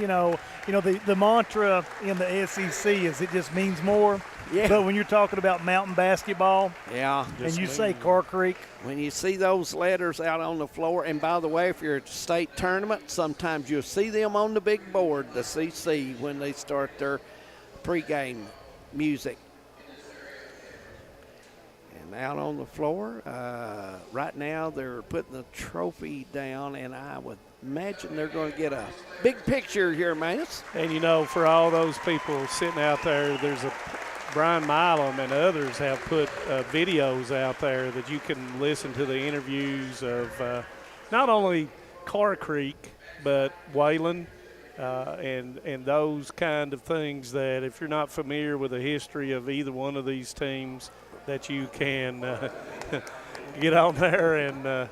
the mantra in the SEC is it just means more. Yeah. But when you're talking about mountain basketball, and you say Carr Creek, when you see those letters out on the floor, and by the way, if you're at a state tournament, sometimes you'll see them on the big board, the CC, when they start their pregame music. And out on the floor, right now they're putting the trophy down, and I would imagine they're going to get a big picture here, man. And, for all those people sitting out there, there's Brian Milam and others have put videos out there that you can listen to the interviews of not only Carr Creek, but Wayland and those kind of things that if you're not familiar with the history of either one of these teams, that you can get on there and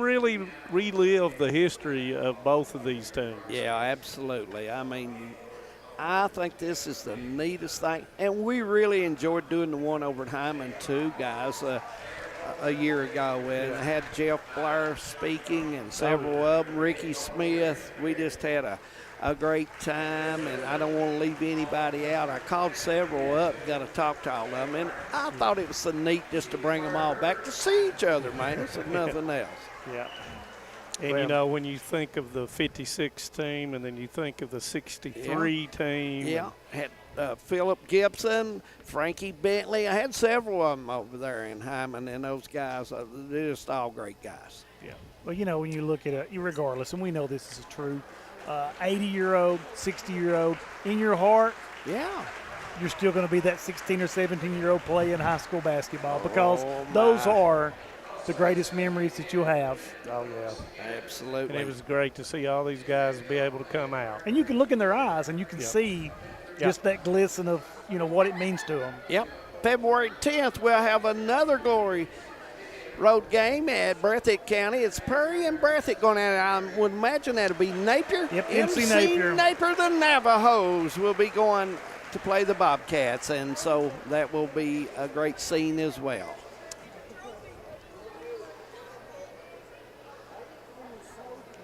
really relive the history of both of these teams. Yeah, absolutely. I mean, I think this is the neatest thing. And we really enjoyed doing the one over at Hyman, too, guys, a year ago. And I had Jeff Blair speaking and several of them, Ricky Smith. We just had a great time, and I don't want to leave anybody out. I called several up, got to talk to all of them, and I thought it was so neat just to bring them all back to see each other, man. It's nothing else. Yeah. And, when you think of the 56 team and then you think of the 63 team. Yeah, had Philip Gibson, Frankie Bentley. I had several of them over there in Hyman, and those guys, they're just all great guys. Yeah. Well, when you look at it, regardless, and we know this is true, 80-year-old, 60-year-old, in your heart, you're still going to be that 16 or 17-year-old playing high school basketball because those are the greatest memories that you'll have. Oh, yeah. Absolutely. And it was great to see all these guys be able to come out. And you can look in their eyes and you can see just that glisten of, what it means to them. Yep. February 10th, we'll have another Glory Road game at Breathitt County. It's Prairie and Breathitt going at it. I would imagine that'll be Napier. Yep, MC Napier. Napier, the Navajos, will be going to play the Bobcats, and so that will be a great scene as well.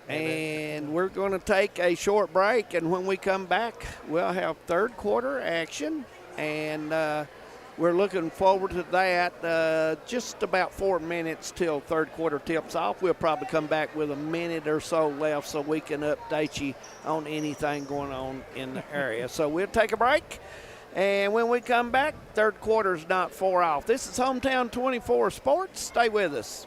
And we're going to take a short break, and when we come back, we'll have third quarter action, and we're looking forward to that. Just about 4 minutes till third quarter tips off. We'll probably come back with a minute or so left so we can update you on anything going on in the area. So we'll take a break, and when we come back, third quarter's not far off. This is Hometown 24 Sports. Stay with us.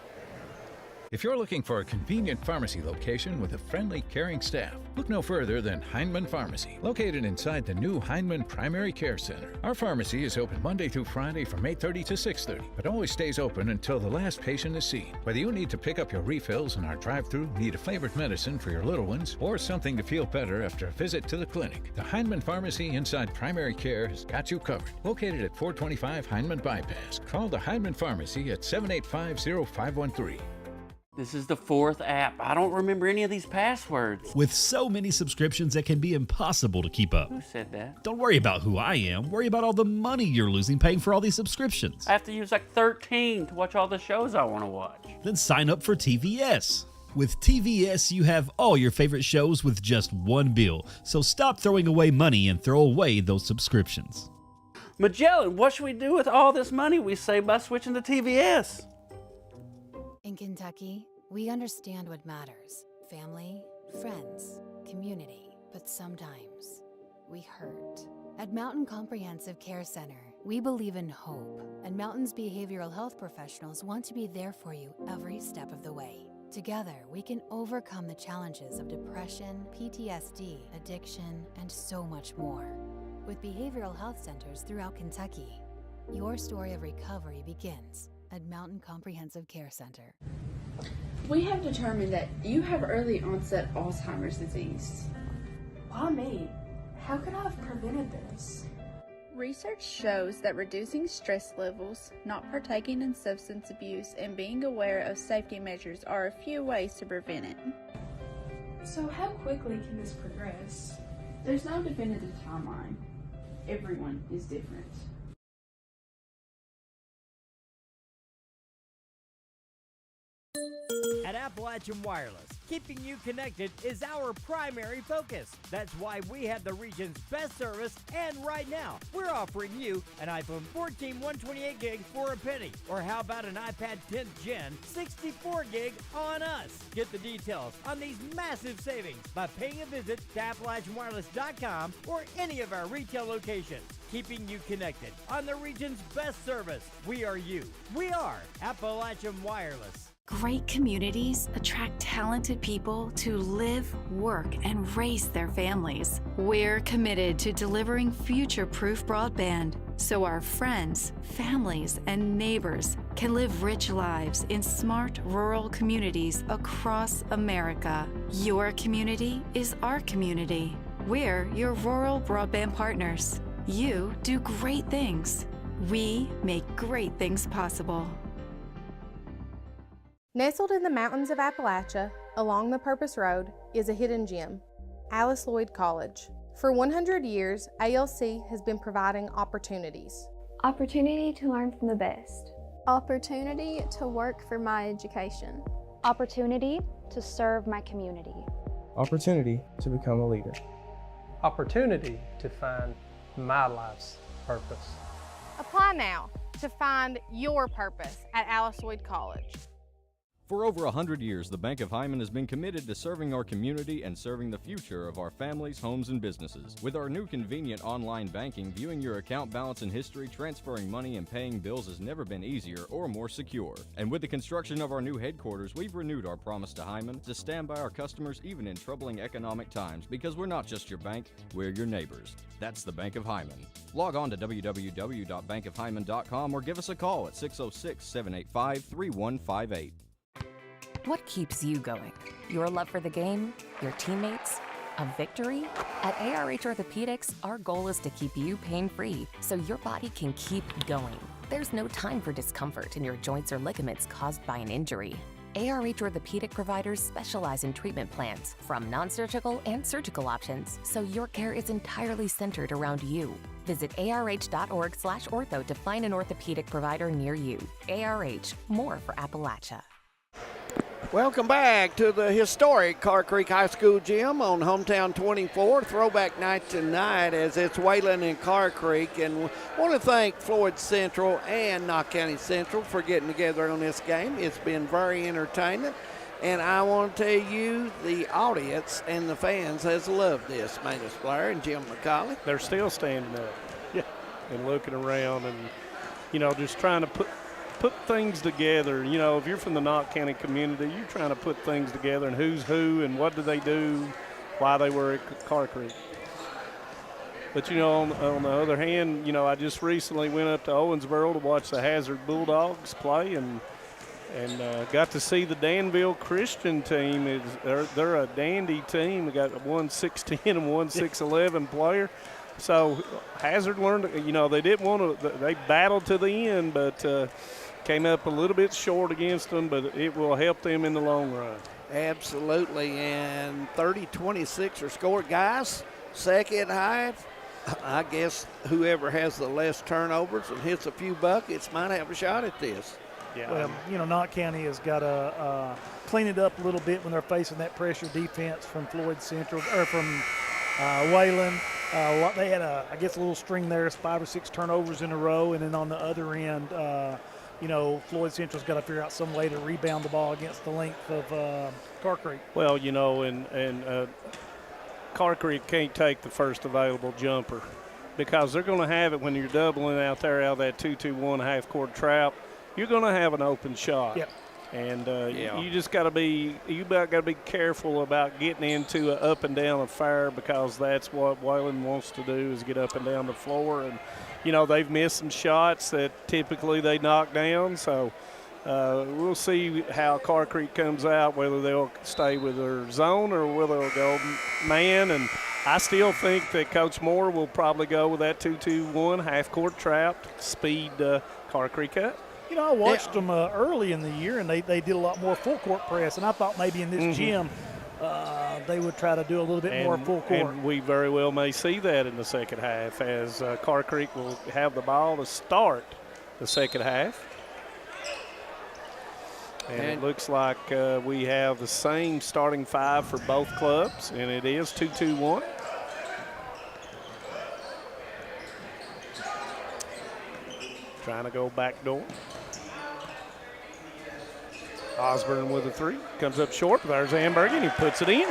If you're looking for a convenient pharmacy location with a friendly, caring staff, look no further than Heinemann Pharmacy, located inside the new Heinemann Primary Care Center. Our pharmacy is open Monday through Friday from 8:30 to 6:30, but always stays open until the last patient is seen. Whether you need to pick up your refills in our drive-thru, need a favorite medicine for your little ones, or something to feel better after a visit to the clinic, the Heinemann Pharmacy inside Primary Care has got you covered. Located at 425 Heinemann Bypass. Call the Heinemann Pharmacy at 785-0513. This is the fourth app. I don't remember any of these passwords. With so many subscriptions, it can be impossible to keep up. Who said that? Don't worry about who I am. Worry about all the money you're losing paying for all these subscriptions. I have to use like 13 to watch all the shows I want to watch. Then sign up for TVS. With TVS, you have all your favorite shows with just one bill. So stop throwing away money and throw away those subscriptions. Magellan, what should we do with all this money we save by switching to TVS? In Kentucky, we understand what matters: family, friends, community. But sometimes we hurt. At Mountain Comprehensive Care Center, we believe in hope, and Mountain's behavioral health professionals want to be there for you every step of the way. Together, we can overcome the challenges of depression, PTSD, addiction, and so much more. With behavioral health centers throughout Kentucky, your story of recovery begins at Mountain Comprehensive Care Center. We have determined that you have early onset Alzheimer's disease. Why me? How could I have prevented this? Research shows that reducing stress levels, not partaking in substance abuse, and being aware of safety measures are a few ways to prevent it. So how quickly can this progress? There's no definitive timeline. Everyone is different. At Appalachian Wireless, keeping you connected is our primary focus. That's why we have the region's best service, and right now, we're offering you an iPhone 14 128 gig for a penny. Or how about an iPad 10th Gen 64 gig on us? Get the details on these massive savings by paying a visit to AppalachianWireless.com or any of our retail locations. Keeping you connected on the region's best service. We are you. We are Appalachian Wireless. Great communities attract talented people to live, work, and raise their families. We're committed to delivering future-proof broadband so our friends, families, and neighbors can live rich lives in smart rural communities across America. Your community is our community. We're your rural broadband partners. You do great things. We make great things possible. Nestled in the mountains of Appalachia, along the Purpose Road, is a hidden gem, Alice Lloyd College. For 100 years, ALC has been providing opportunities. Opportunity to learn from the best. Opportunity to work for my education. Opportunity to serve my community. Opportunity to become a leader. Opportunity to find my life's purpose. Apply now to find your purpose at Alice Lloyd College. For over 100 years, the Bank of Hyman has been committed to serving our community and serving the future of our families, homes, and businesses. With our new convenient online banking, viewing your account balance and history, transferring money, and paying bills has never been easier or more secure. And with the construction of our new headquarters, we've renewed our promise to Hyman to stand by our customers even in troubling economic times, because we're not just your bank, we're your neighbors. That's the Bank of Hyman. Log on to www.bankofhyman.com or give us a call at 606-785-3158. What keeps you going? Your love for the game, your teammates, a victory? At ARH Orthopedics, our goal is to keep you pain-free so your body can keep going. There's no time for discomfort in your joints or ligaments caused by an injury. ARH Orthopedic providers specialize in treatment plans, from non-surgical and surgical options, so your care is entirely centered around you. Visit arh.org/ortho to find an orthopedic provider near you. ARH, more for Appalachia. Welcome back to the historic Carr Creek High School Gym on Hometown 24. Throwback night tonight as it's Wayland and Carr Creek. And I want to thank Floyd Central and Knott County Central for getting together on this game. It's been very entertaining. And I want to tell you, the audience and the fans has loved this. Manus Blair and Jim McCauley. They're still standing up and looking around and, just trying to put things together. If you're from the Knott County community, you're trying to put things together and who's who and what do they do, why they were at Carr Creek. But, on the other hand, I just recently went up to Owensboro to watch the Hazard Bulldogs play and got to see the Danville Christian team. They're a dandy team. We got one 6'10" and one 6'11" player. So Hazard learned, they didn't want to, they battled to the end, but came up a little bit short against them, but it will help them in the long run. Absolutely, and 30-26 are scored. Guys, second half, I guess whoever has the less turnovers and hits a few buckets might have a shot at this. Yeah. Well, Knott County has got to clean it up a little bit when they're facing that pressure defense from Floyd Central or from Wayland. They had a little string there, 5 or 6 turnovers in a row, and then on the other end, Floyd Central's got to figure out some way to rebound the ball against the length of Carr Creek. Well, and Carr Creek can't take the first available jumper because they're going to have it when you're doubling out there out of that 2-2-1 half-court trap. You're going to have an open shot. Yep. And you just got to be careful about getting into an up and down affair because that's what Wayland wants to do is get up and down the floor. And they've missed some shots that typically they knock down. So we'll see how Carr Creek comes out, whether they'll stay with their zone or whether they'll go man. And I still think that Coach Moore will probably go with that 2-2-1 half-court trap, speed Carr Creek up. I watched them early in the year, and they did a lot more full-court press, and I thought maybe in this gym they would try to do a little bit more full court. And we very well may see that in the second half as Carr Creek will have the ball to start the second half. And it looks like we have the same starting 5 for both clubs, and it is 2-2-1. Trying to go back door. Osborne with a 3. Comes up short. There's Amberg, and he puts it in.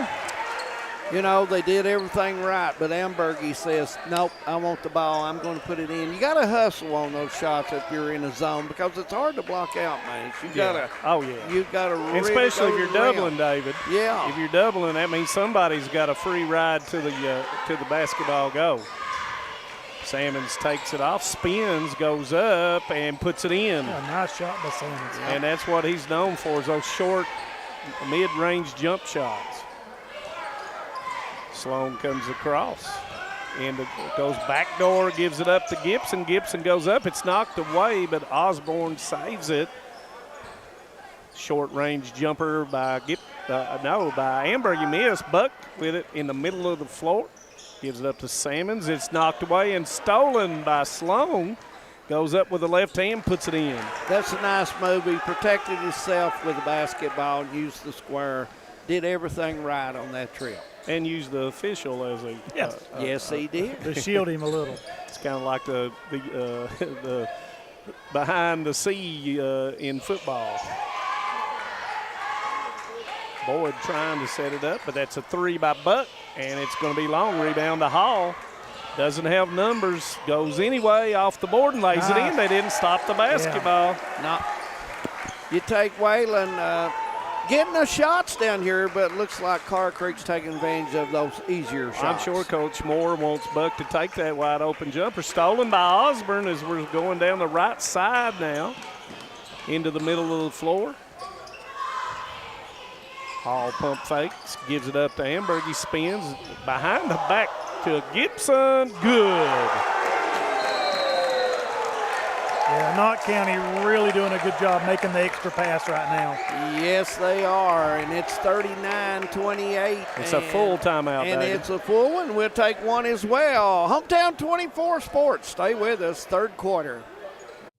They did everything right, but Amberg, says, nope, I want the ball. I'm going to put it in. You got to hustle on those shots if you're in a zone because it's hard to block out, man. You got to. Oh yeah. You've got to. Really especially if you're doubling, David. Yeah. If you're doubling, that means somebody's got a free ride to the basketball goal. Sammons takes it off, spins, goes up, and puts it in. Yeah, nice shot by Sammons. And that's what he's known for is those short, mid-range jump shots. Sloan comes across. And it goes back door, gives it up to Gibson. Gibson goes up. It's knocked away, but Osborne saves it. Short-range jumper by Amberg. You missed. Buck with it in the middle of the floor. Gives it up to Sammons. It's knocked away and stolen by Sloan. Goes up with the left hand, puts it in. That's a nice move. He protected himself with the basketball and used the square. Did everything right on that trip. And used the official as a yes, he did. To shield him a little. It's kind of like the behind the C in football. Boyd trying to set it up, but that's a 3 by Buck, and it's going to be long. Rebound to Hall. Doesn't have numbers. Goes anyway off the board and lays it in. They didn't stop the basketball. No. You take Wayland getting the shots down here, but it looks like Carr Creek's taking advantage of those easier shots. I'm sure Coach Moore wants Buck to take that wide open jumper. Stolen by Osborne as we're going down the right side now into the middle of the floor. Hall pump fakes, gives it up to Amberg. He spins behind the back to Gibson. Good. Yeah, Knott County really doing a good job making the extra pass right now. Yes, they are, and it's 39-28. It's a full timeout, and David. it's a full one. We'll take one as well. Hometown 24 Sports. Stay with us. Third quarter.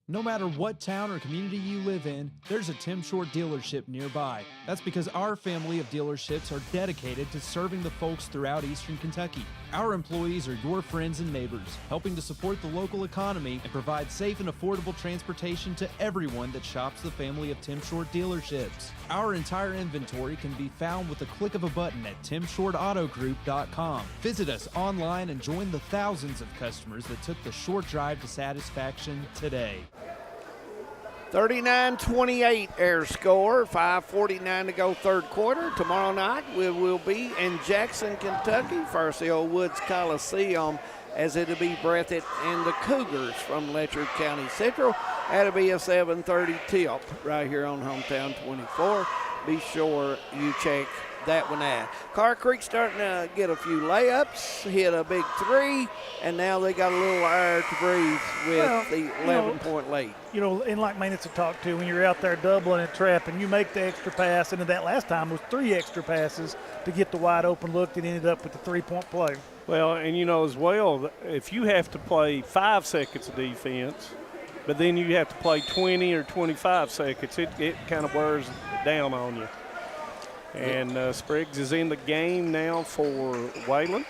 No matter what town or community you live in, there's a Tim Short dealership nearby. That's because our family of dealerships are dedicated to serving the folks throughout Eastern Kentucky. Our employees are your friends and neighbors, helping to support the local economy and provide safe and affordable transportation to everyone that shops the family of Tim Short dealerships. Our entire inventory can be found with a click of a button at timshortautogroup.com. Visit us online and join the thousands of customers that took the short drive to satisfaction today. 39-28 air score, 5:49 to go third quarter. Tomorrow night we will be in Jackson, Kentucky, first the Old Woods Coliseum, as it'll be Breathitt and the Cougars from Letcher County Central. That'll be a 7:30 tip right here on Hometown 24. Be sure you check that one out. Carr Creek starting to get a few layups, hit a big three, and now they got a little air to breathe with the 11-point lead. You know, and like Maintenance had talked to, when you're out there doubling and trapping, you make the extra pass, and that last time was 3 extra passes to get the wide open look that ended up with the 3-point play. Well, and you know as well, if you have to play 5 seconds of defense, but then you have to play 20 or 25 seconds, it kind of wears down on you. And Spriggs is in the game now for Wayland.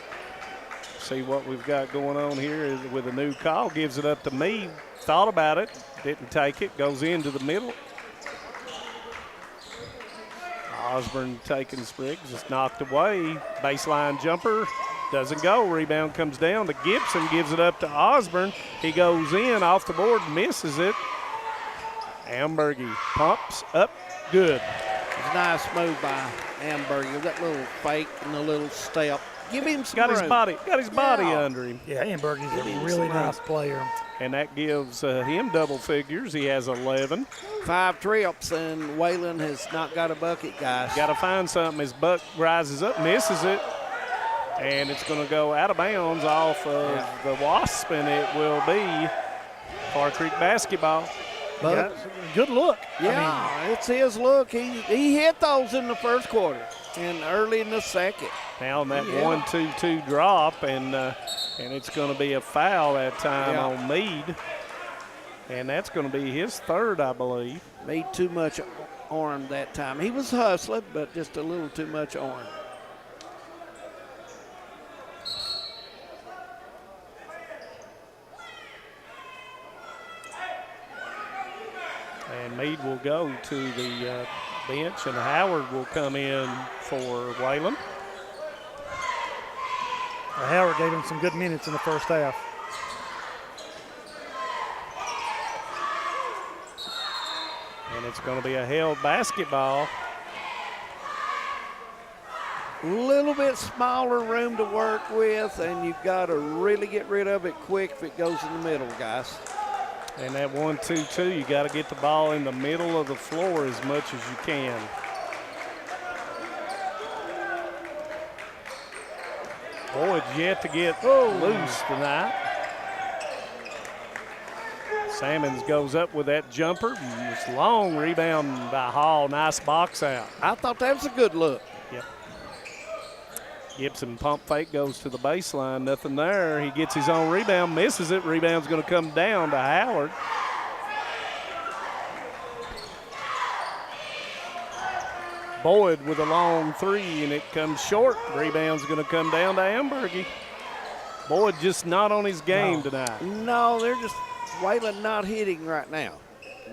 See what we've got going on here with a new call. Gives it up to me. Thought about it. Didn't take it. Goes into the middle. Osborne taking Spriggs. It's knocked away. Baseline jumper. Doesn't go. Rebound comes down to Gibson. Gives it up to Osborne. He goes in off the board. Misses it. Ambergy pumps up. Good. It's a nice move by Amberger. That little fake and the little step. Give him some room. Got his body under him. Yeah, Amberger's a really nice player. And that gives him double figures. He has 11. 5 trips, and Wayland has not got a bucket, guys. Got to find something. His buck rises up, misses it, and it's going to go out of bounds off of the Wasp, and it will be Carr Creek basketball. But good look. Yeah, it's his look. He hit those in the first quarter and early in the second. Now that 1-2-2 drop, and it's going to be a foul that time on Meade. And that's going to be his third, I believe. Made too much arm that time. He was hustling, but just a little too much arm. And Meade will go to the bench, and Howard will come in for Wayland. Howard gave him some good minutes in the first half. And it's going to be a held basketball. A little bit smaller room to work with, and you've got to really get rid of it quick if it goes in the middle, guys. And that 1-2-2, you got to get the ball in the middle of the floor as much as you can. Boyd's yet to get loose tonight. Salmons goes up with that jumper. It's long rebound by Hall. Nice box out. I thought that was a good look. Yep. Gibson pump fake goes to the baseline. Nothing there. He gets his own rebound, misses it. Rebound's going to come down to Howard. Boyd with a long three, and it comes short. Rebound's going to come down to Ambergy. Boyd just not on his game tonight. No, they're just Wayland not hitting right now.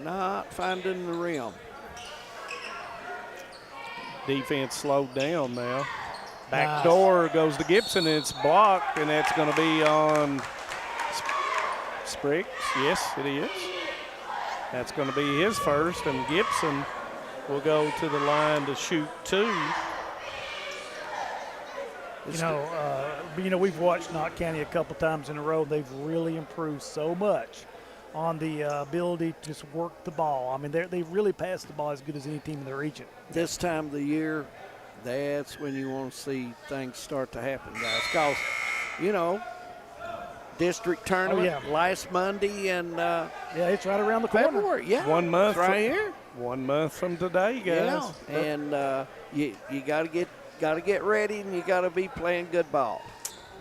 Not finding the rim. Defense slowed down now. Back door goes to Gibson, and it's blocked, and that's going to be on Spriggs. Yes, it is. That's going to be his first, and Gibson will go to the line to shoot 2. You know, we've watched Knott County a couple times in a row. They've really improved so much on the ability to just work the ball. I mean, they really pass the ball as good as any team in the region. This time of the year, That's when you want to see things start to happen, guys. Because, you know, district tournament last Monday and yeah, it's right around the corner. February. Yeah, 1 month it's right here. 1 month from today, guys. Yeah, and you got to get ready, and you got to be playing good ball.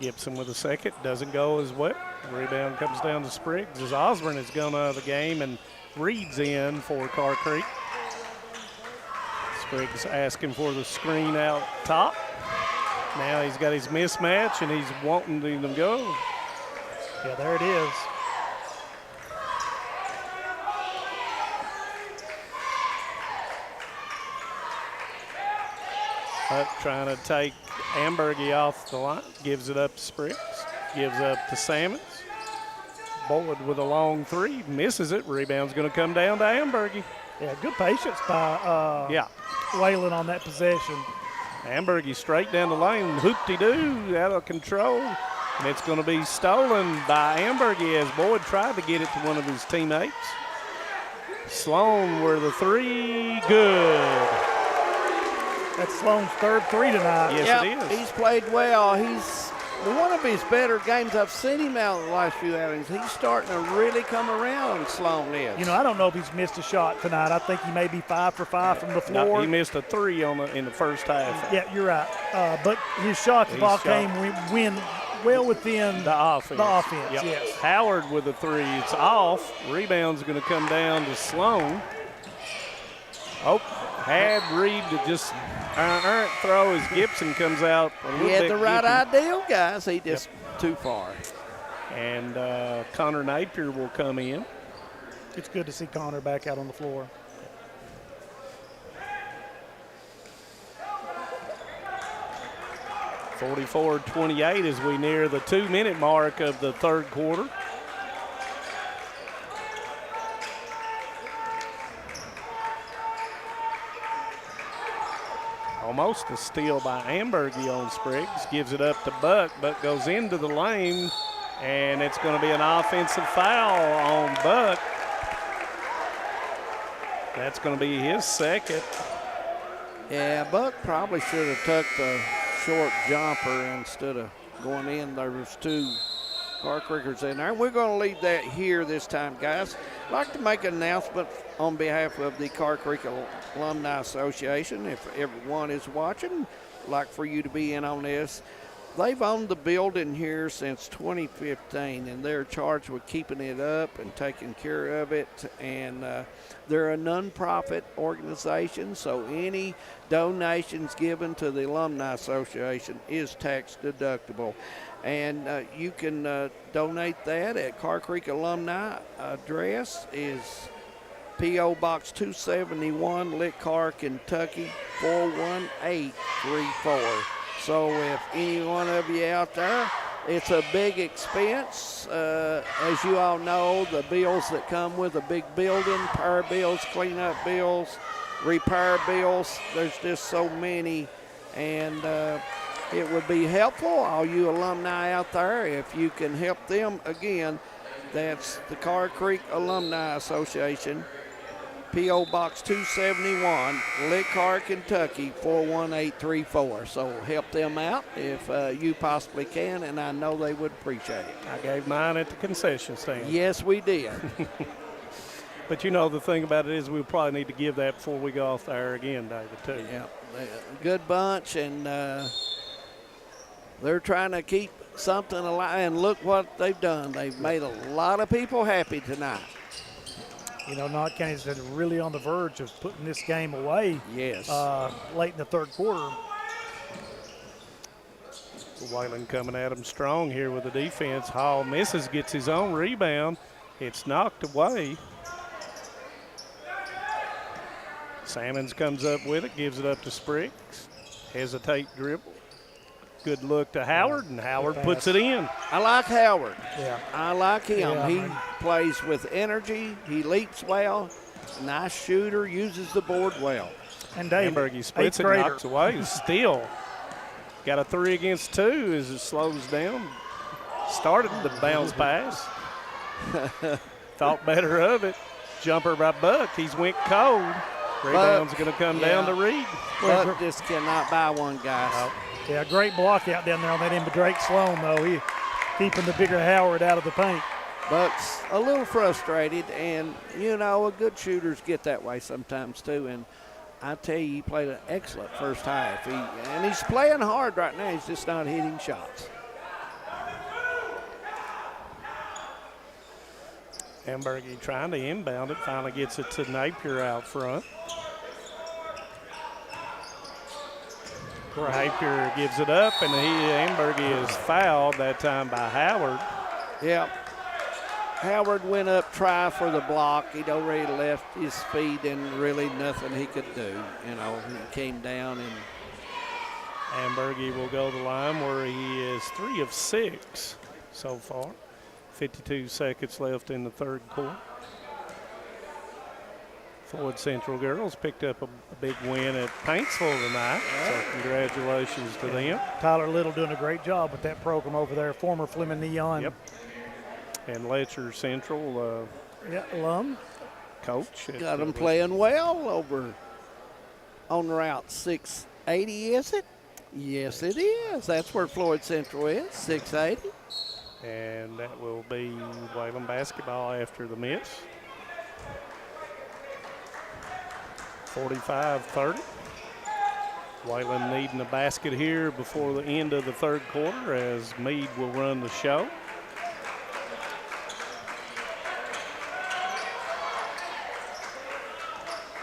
Gibson with a second, doesn't go as well. Rebound comes down to Spriggs as Osborne has gone out of the game, and Reed's in for Carr Creek. Spriggs asking for the screen out top. Now he's got his mismatch, and he's wanting them to go. Yeah, there it is. Hutt trying to take Ambergy off the line. Gives it up to Spriggs. Gives up to Salmons. Boyd with a long three. Misses it. Rebound's going to come down to Ambergy. Yeah, good patience by Wayland on that possession. Ambergy straight down the lane. Hoop-de-doo, out of control. And it's going to be stolen by Ambergy as Boyd tried to get it to one of his teammates. Sloan with the three. Good. That's Sloan's third three tonight. Yes, it is. He's played well. He's one of his better games. I've seen him out in the last few outings. He's starting to really come around, Sloan is. You know, I don't know if he's missed a shot tonight. I think he may be 5 for 5 from the floor. No, he missed a three in the first half. Yeah, you're right. But his shots all came well within the offense. Yep. Yes. Howard with a three. It's off. Rebound's going to come down to Sloan. Oh, had Reed to just throw as Gibson comes out a little bit. He had the right idea, guys. He just too far. And Connor Napier will come in. It's good to see Connor back out on the floor. (44-28) as we near the 2-minute mark of the third quarter. Almost a steal by Ambergy on Spriggs. Gives it up to Buck. Buck goes into the lane, and it's going to be an offensive foul on Buck. That's going to be his second. Yeah, Buck probably should have took the short jumper instead of going in. There was two Carr Creekers in there. We're going to leave that here this time, guys. I'd like to make an announcement on behalf of the Carr Creek Alumni Association. If everyone is watching, I'd like for you to be in on this. They've owned the building here since 2015, and they're charged with keeping it up and taking care of it. And they're a nonprofit organization, so any donations given to the Alumni Association is tax deductible. And you can donate that at Carr Creek Alumni. Address is P.O. Box 271, Lick Carr, Kentucky, 41834. So if any one of you out there, it's a big expense. As you all know, the bills that come with a big building, power bills, cleanup bills, repair bills, there's just so many. And it would be helpful, all you alumni out there, if you can help them. Again, that's the Carr Creek Alumni Association, P.O. Box 271, Lick Carr, Kentucky, 41834. So help them out if you possibly can, and I know they would appreciate it. I gave mine at the concession stand. Yes, we did. But you know, the thing about it is we'll probably need to give that before we go off the air again, David, too. Yeah, good bunch, and they're trying to keep something alive, and look what they've done. They've made a lot of people happy tonight. You know, Knott County's really on the verge of putting this game away. Yes. Late in the third quarter. Wayland coming at him strong here with the defense. Hall misses, gets his own rebound. It's knocked away. Salmons comes up with it, gives it up to Spriggs. Hesitate dribble. Good look to Howard, and Howard puts it in. I like Howard. Yeah. I like him. Yeah, he plays with energy. He leaps well. Nice shooter, uses the board well. And David, Ambergy splits it, knocks away. Still got a 3 against 2 as it slows down. Started the bounce pass. Thought better of it. Jumper by Buck. He's went cold. Rebound's going to come down to Reed. But just cannot buy one, guys. Yeah, great block out down there on that end, but Drake Sloan, though, he keeping the bigger Howard out of the paint. But a little frustrated, and, good shooters get that way sometimes, too. And I tell you, he played an excellent first half. And he's playing hard right now. He's just not hitting shots. Ambergy trying to inbound it, finally gets it to Napier out front. Napier gives it up, and Ambergy is fouled that time by Howard. Yeah. Howard went up, try for the block. He'd already left his feet and really nothing he could do. He came down and. Ambergy will go to the line where he is 3 of 6 so far. 52 seconds left in the third quarter. Floyd Central girls picked up a big win at Paintsville tonight, so congratulations to them. Tyler Little doing a great job with that program over there, former Fleming Neon. Yep. And Letcher Central alum. Coach. Got them playing well over on Route 680, is it? Yes, it is. That's where Floyd Central is, 680. And that will be Wayland basketball after the miss. 45-30. Wayland needing a basket here before the end of the third quarter as Meade will run the show.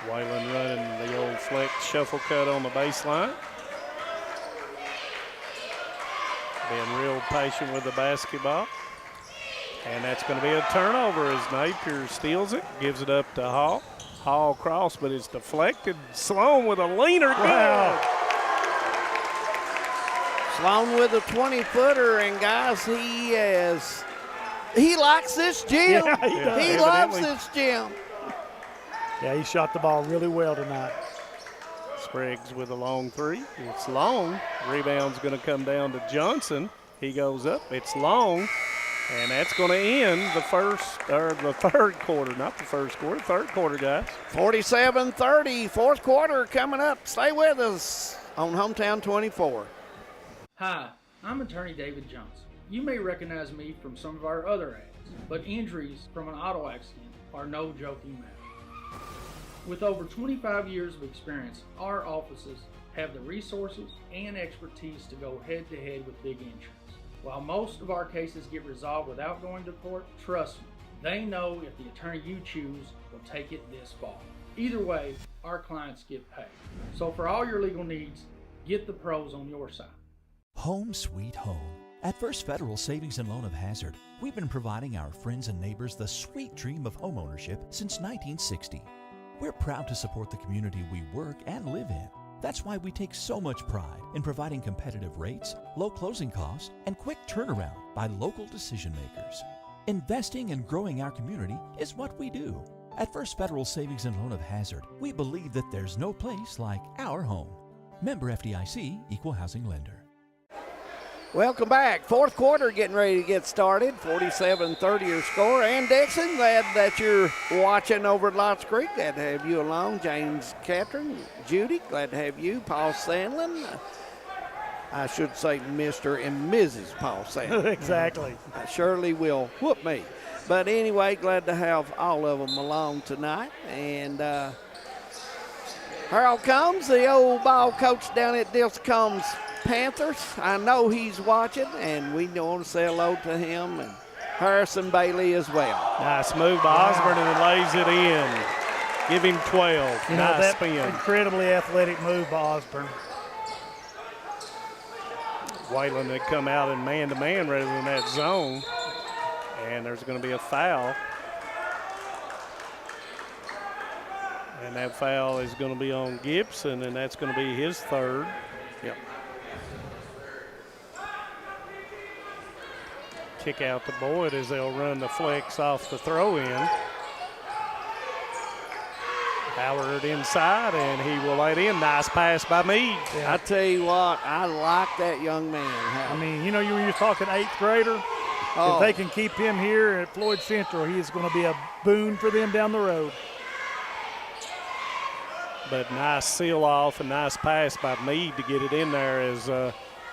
Wayland running the old flex shuffle cut on the baseline. Being real patient with the basketball. And that's going to be a turnover as Napier steals it, gives it up to Hall. Hall cross, but it's deflected. Sloan with a leaner. Wow. Sloan with a 20-footer, and guys, he likes this gym. Yeah, he loves this gym. Yeah, he shot the ball really well tonight. Spriggs with a long three. It's long. Rebound's going to come down to Johnson. He goes up. It's long. And that's going to end the third quarter, not the first quarter, third quarter, guys. 47-30, fourth quarter coming up. Stay with us on Hometown 24. Hi, I'm attorney David Johnson. You may recognize me from some of our other ads, but injuries from an auto accident are no joking matter. With over 25 years of experience, our offices have the resources and expertise to go head-to-head with big insurance. While most of our cases get resolved without going to court, trust me, they know if the attorney you choose will take it this far. Either way, our clients get paid. So for all your legal needs, get the pros on your side. Home sweet home. At First Federal Savings and Loan of Hazard, we've been providing our friends and neighbors the sweet dream of homeownership since 1960. We're proud to support the community we work and live in. That's why we take so much pride in providing competitive rates, low closing costs, and quick turnaround by local decision makers. Investing and growing our community is what we do. At First Federal Savings and Loan of Hazard, we believe that there's no place like our home. Member FDIC, Equal Housing Lender. Welcome back. Fourth quarter getting ready to get started. 47-30 your score. And Dixon, glad that you're watching over at Lots Creek. Glad to have you along. James Catron, Judy, glad to have you. Paul Sandlin. I should say Mr. and Mrs. Paul Sandlin. Exactly. Shirley will whoop me. But anyway, glad to have all of them along tonight. And Harold Combs, the old ball coach down at Dilscombs Panthers. I know he's watching, and we want to say hello to him and Harrison Bailey as well. Nice move by Osborne, and lays it in. Give him 12. Nice spin. Incredibly athletic move by Osborne. Wayland had come out in man-to-man rather than that zone, and there's going to be a foul. And that foul is going to be on Gibson, and that's going to be his third. Yep. Kick out to Boyd as they'll run the flex off the throw-in. Howard inside, and he will lay it in. Nice pass by Meade. Yeah. I tell you what, I like that young man. I mean, you know, you were talking 8th grader. If they can keep him here at Floyd Central, he is going to be a boon for them down the road. But nice seal off and nice pass by Meade to get it in there as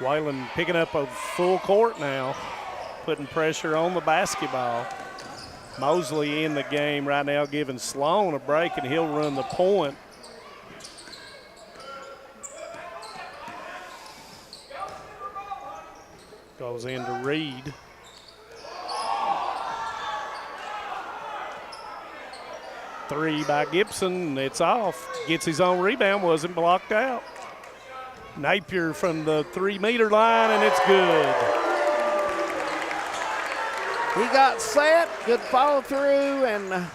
Wayland picking up a full court now, putting pressure on the basketball. Mosley in the game right now, giving Sloan a break, and he'll run the point. Goes into Reed. Three by Gibson, it's off. Gets his own rebound, wasn't blocked out. Napier from the 3-meter line, and it's good. He got set, good follow through, and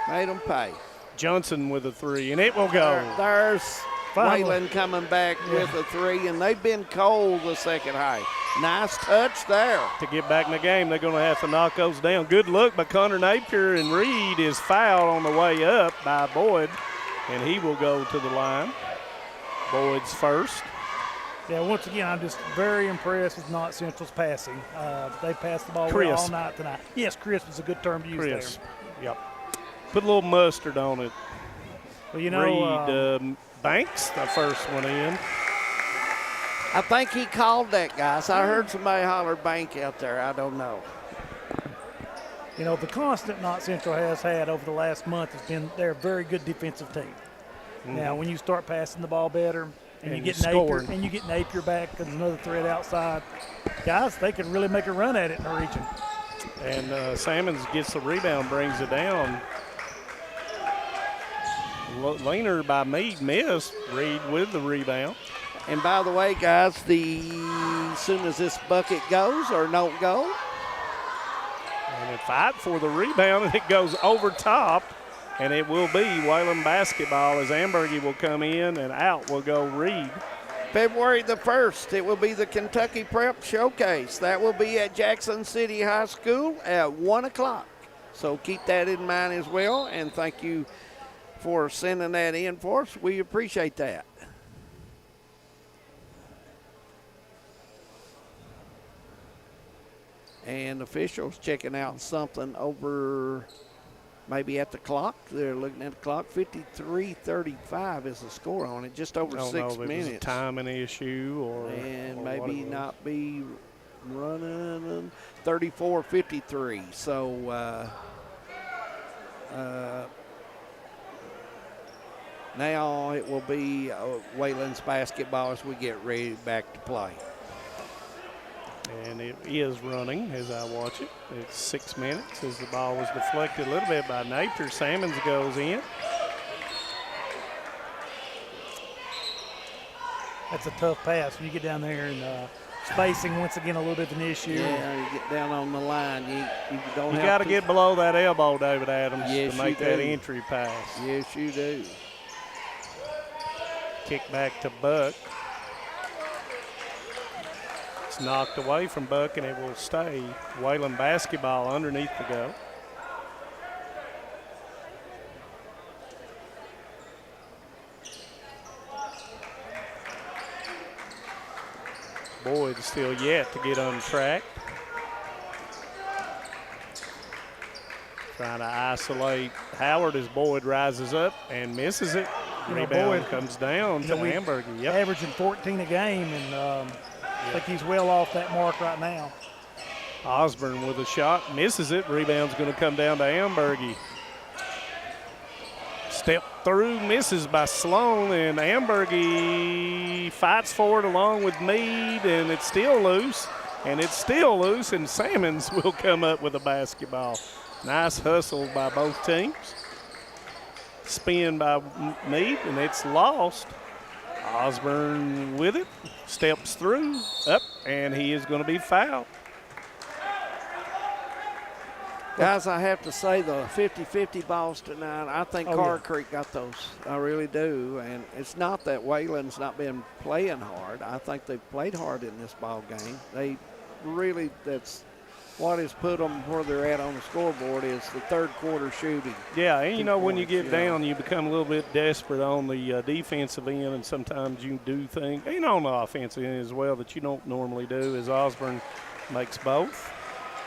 made him pay. Johnson with a 3, and it will go. There's Wayland coming back with a 3, and they've been cold the second half. Nice touch there. To get back in the game, they're going to have to knock those down. Good look by Connor Napier, and Reed is fouled on the way up by Boyd, and he will go to the line. Boyd's first. Yeah, once again, I'm just very impressed with Knott Central's passing. They passed the ball well all night tonight. Yes, crisp is a good term to use there. Yep. Put a little mustard on it. Well, you know, Reed Banks, the first one in. I think he called that, guys. I heard somebody holler bank out there. I don't know. You know, the constant Knott Central has had over the last month has been they're a very good defensive team. Mm-hmm. Now, when you start passing the ball better and you get Napier back because another threat outside, guys, they could really make a run at it in the region. And Salmons gets the rebound, brings it down. Leaner by Meade missed. Reed with the rebound. And by the way, guys, as soon as this bucket goes or don't go. And they fight for the rebound, and it goes over top. And it will be Wayland basketball as Ambergy will come in, and out will go Reed. February the 1st, it will be the Kentucky Prep Showcase. That will be at Jackson City High School at 1 o'clock. So keep that in mind as well, and thank you for sending that in for us. We appreciate that. And officials checking out something over maybe at the clock. They're looking at the clock. 53-35 is the score on it, just over 6 minutes. It was a timing issue or maybe not be running 34-53. So now it will be Wayland's basketball as we get ready back to play. And it is running as I watch it. It's 6 minutes as the ball was deflected a little bit by Napier. Salmons goes in. That's a tough pass. When you get down there and spacing, once again, a little bit of an issue. Yeah, you get down on the line. You got to get below that elbow, David Adams, yes, to make that entry pass. Yes, you do. Kick back to Buck. It's knocked away from Buck, and it will stay Wayland basketball underneath the go. Boyd still yet to get on track. Trying to isolate Howard as Boyd rises up and misses it. Rebound comes down to Ambergy. Yep. Averaging 14 a game, and I think he's well off that mark right now. Osborne with a shot, misses it. Rebound's going to come down to Ambergy. Step through, misses by Sloan, and Ambergy fights for it along with Meade, and it's still loose, and Salmons will come up with a basketball. Nice hustle by both teams. Spin by Meade, and it's lost. Osborne with it, steps through, up, and he is going to be fouled. Guys, I have to say the 50-50 balls tonight, I think Carr Creek got those. I really do. And it's not that Wayland's not been playing hard. I think they've played hard in this ball game. They really, that's what has put them where they're at on the scoreboard is the third quarter shooting. Yeah, and you know, when you get down, you become a little bit desperate on the defensive end, and sometimes you do things, and on the offensive end as well, that you don't normally do, as Osborne makes both.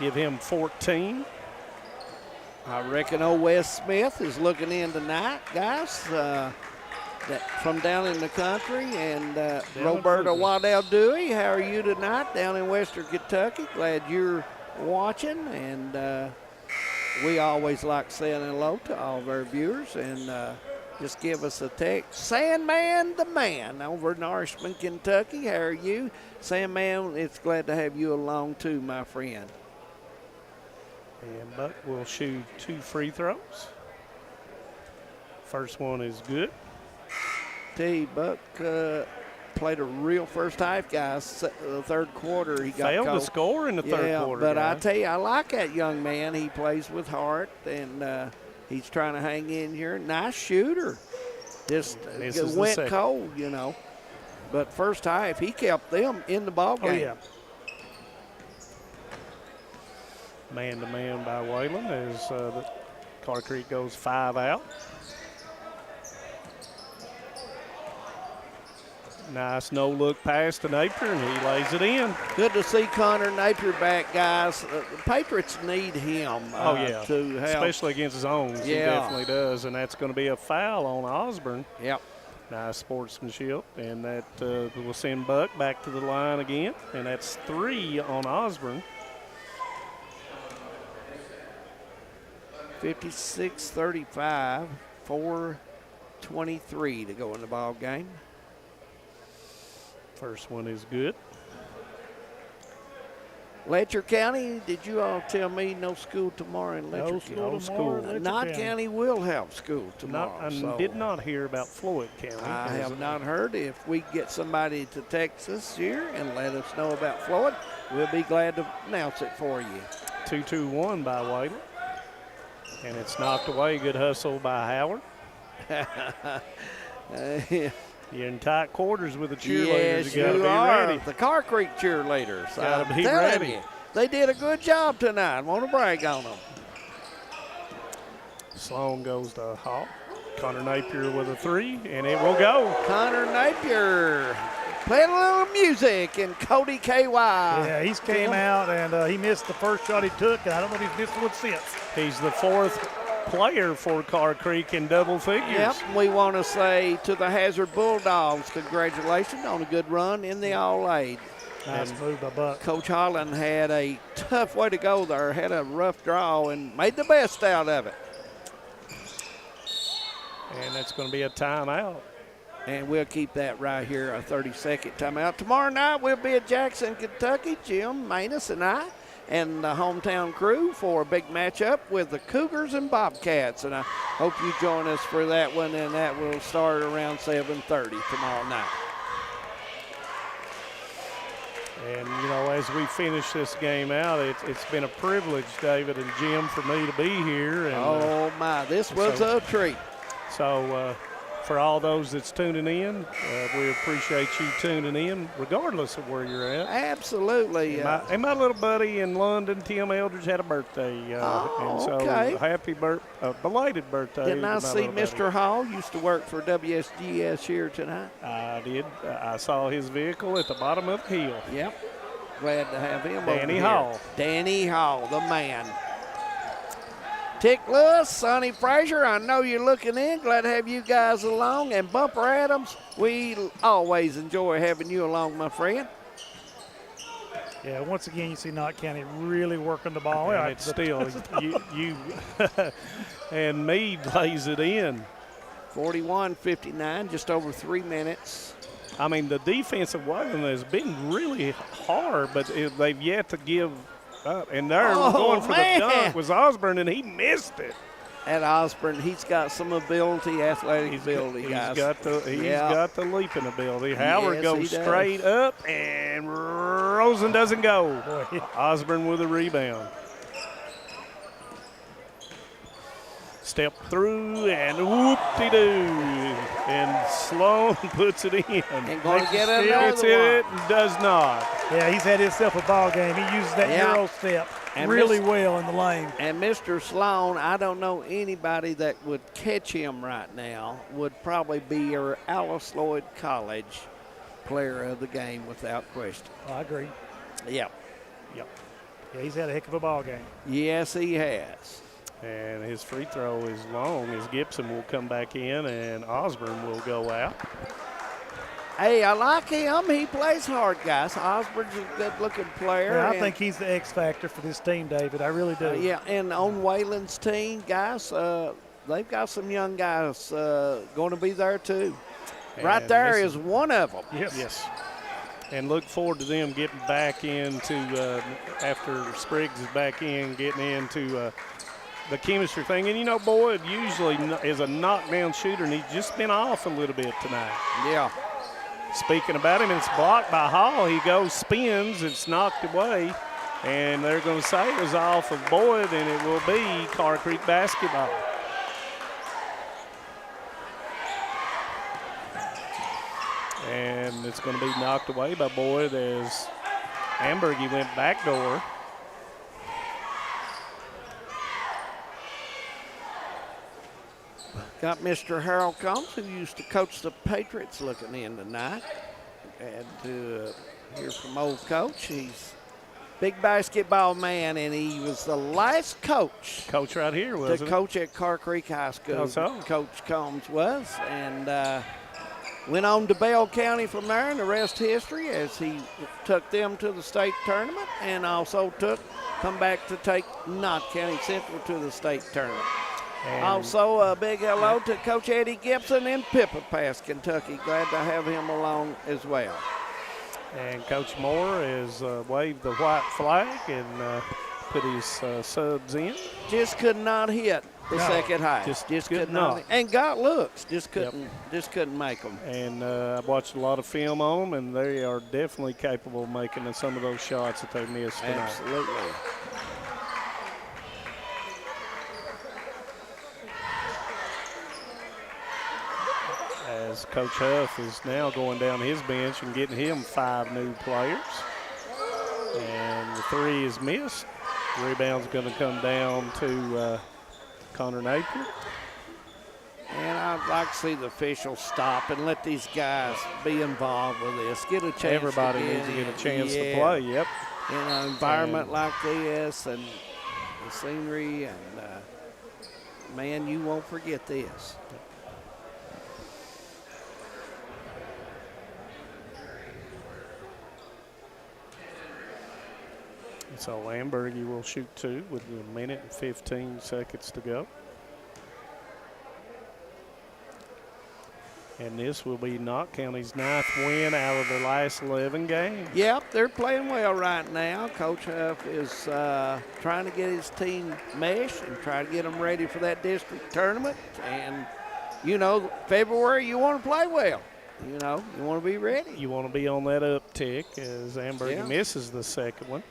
Give him 14. I reckon old Wes Smith is looking in tonight, guys. from down in the country, and Roberta Waddell Dewey. How are you tonight down in Western Kentucky? Glad you're watching, and we always like saying hello to all of our viewers, and just give us a text. Sandman the Man over in Norristown, Kentucky. How are you? Sandman, it's glad to have you along too, my friend. And Buck will shoot 2 free throws. First one is good. Buck played a real first half, guys. The third quarter, he got failed cold. to score in the third quarter. But guys. I tell you, I like that young man. He plays with heart, and he's trying to hang in here. Nice shooter. Just went cold, you know. But first half, he kept them in the ball game. Oh, yeah. Man-to-man by Wayland as the Carr Creek goes 5 out. Nice no-look pass to Napier, and he lays it in. Good to see Connor Napier back, guys. The Patriots need him to help. Especially against zones. He definitely does, and that's going to be a foul on Osborne. Yep. Nice sportsmanship, and that will send Buck back to the line again, and that's 3 on Osborne. 56-35, 4:23 to go in the ball game. First one is good. Letcher County, did you all tell me no school tomorrow in Letcher County? No school. Knott County will have school tomorrow. I did not hear about Floyd County. I have not heard. If we get somebody to text us here and let us know about Floyd, we'll be glad to announce it for you. 2-2-1 by Wayland. And it's knocked away. Good hustle by Howard. You're in tight quarters with the cheerleaders. Yes, you got to be ready. The Carr Creek cheerleaders. Got to be telling ready. You, they did a good job tonight. Want to brag on them. Sloan goes to Hall. Connor Napier with a 3, and it will go. Connor Napier playing a little music in Cody KY. Yeah, he's came out, and he missed the first shot he took, and I don't know if he's missed one since. He's the 4th player for Carr Creek in double figures. Yep, we want to say to the Hazard Bulldogs, congratulations on a good run in the All-Aid. Nice move by Buck. Coach Holland had a tough way to go there, had a rough draw, and made the best out of it. And that's going to be a timeout. And we'll keep that right here, a 30-second timeout. Tomorrow night we'll be at Jackson, Kentucky. Jim Manus and I and the hometown crew for a big matchup with the Cougars and Bobcats. And I hope you join us for that one, and that will start around 7:30 tomorrow night. And, you know, as we finish this game out, it's been a privilege, David and Jim, for me to be here. And, oh, my, this was a treat. So, for all those that's tuning in, we appreciate you tuning in, regardless of where you're at. Absolutely. And my little buddy in London, Tim Eldridge, had a birthday. And so happy belated birthday. Didn't I see Mr. Hall used to work for WSGS here tonight? I did. I saw his vehicle at the bottom of the hill. Yep. Glad to have him Danny over Hall. Here. Danny Hall, the man. Tick Lewis, Sonny Frazier, I know you're looking in. Glad to have you guys along. And Bumper Adams, we always enjoy having you along, my friend. Yeah, once again, you see Knott County really working the ball. And it's still, you and Meade lays it in. 41-59, just over 3 minutes. I mean, the defensive Wayland has been really hard, but they've yet to give up. And there going for the dunk was Osborne, and he missed it. At Osborne, he's got some ability, athletic ability, guys. He's got the leaping ability. Howard goes straight up, and Rosen doesn't go. Osborne with a rebound. Step through, and whoop-de-doo. And Sloan puts it in. And going to get another Gets it, does not. Yeah, he's had himself a ball game. He uses that Euro step really well in the lane. And Mr. Sloan, I don't know anybody that would catch him right now, would probably be your Alice Lloyd College player of the game without question. Oh, I agree. Yep. Yeah, he's had a heck of a ball game. Yes, he has. And his free throw is long as Gibson will come back in and Osborne will go out. Hey, I like him. He plays hard, guys. Osborne's a good-looking player. Yeah, I think he's the X factor for this team, David. I really do. Yeah, and on Wayland's team, guys, they've got some young guys going to be there too. And right there is one of them. Yes. And look forward to them getting back into, after Spriggs is back in, getting into the chemistry thing. And, you know, Boyd usually is a knockdown shooter, and he's just been off a little bit tonight. Yeah. Speaking about him, it's blocked by Hall. He goes, spins, it's knocked away. And they're going to say it was off of Boyd, and it will be Carr Creek basketball. And it's going to be knocked away by Boyd as Ambergy went backdoor. Got Mr. Harold Combs, who used to coach the Patriots, looking in tonight. Glad to hear from old coach. He's a big basketball man, and he was the last coach. Coach right here, wasn't to he? coach at Carr Creek High School. Oh, so? Coach Combs was, and went on to Bell County from there, and the rest history as he took them to the state tournament and also come back to take Knott County Central to the state tournament. And also, a big hello to Coach Eddie Gibson in Pippa Pass, Kentucky. Glad to have him along as well. And Coach Moore has waved the white flag and put his subs in. Just could not hit the second half. Just could not. And got looks. Just couldn't make them. And I've watched a lot of film on them, and they are definitely capable of making some of those shots that they missed tonight. Absolutely. As Coach Huff is now going down his bench and getting him 5 new players. And the 3 is missed. The rebound's going to come down to Connor Napier. And I'd like to see the officials stop and let these guys be involved with this. Get a chance. Everybody needs to get a chance to play, yep. In an environment like this and the scenery, and man, you won't forget this. So Lambergy will shoot 2 with 1 minute and 15 seconds to go. And this will be Knott County's 9th win out of their last 11 games. Yep, they're playing well right now. Coach Huff is trying to get his team meshed and try to get them ready for that district tournament. And, you know, February you want to play well. You know, you want to be ready. You want to be on that uptick as Ambergy misses the second one.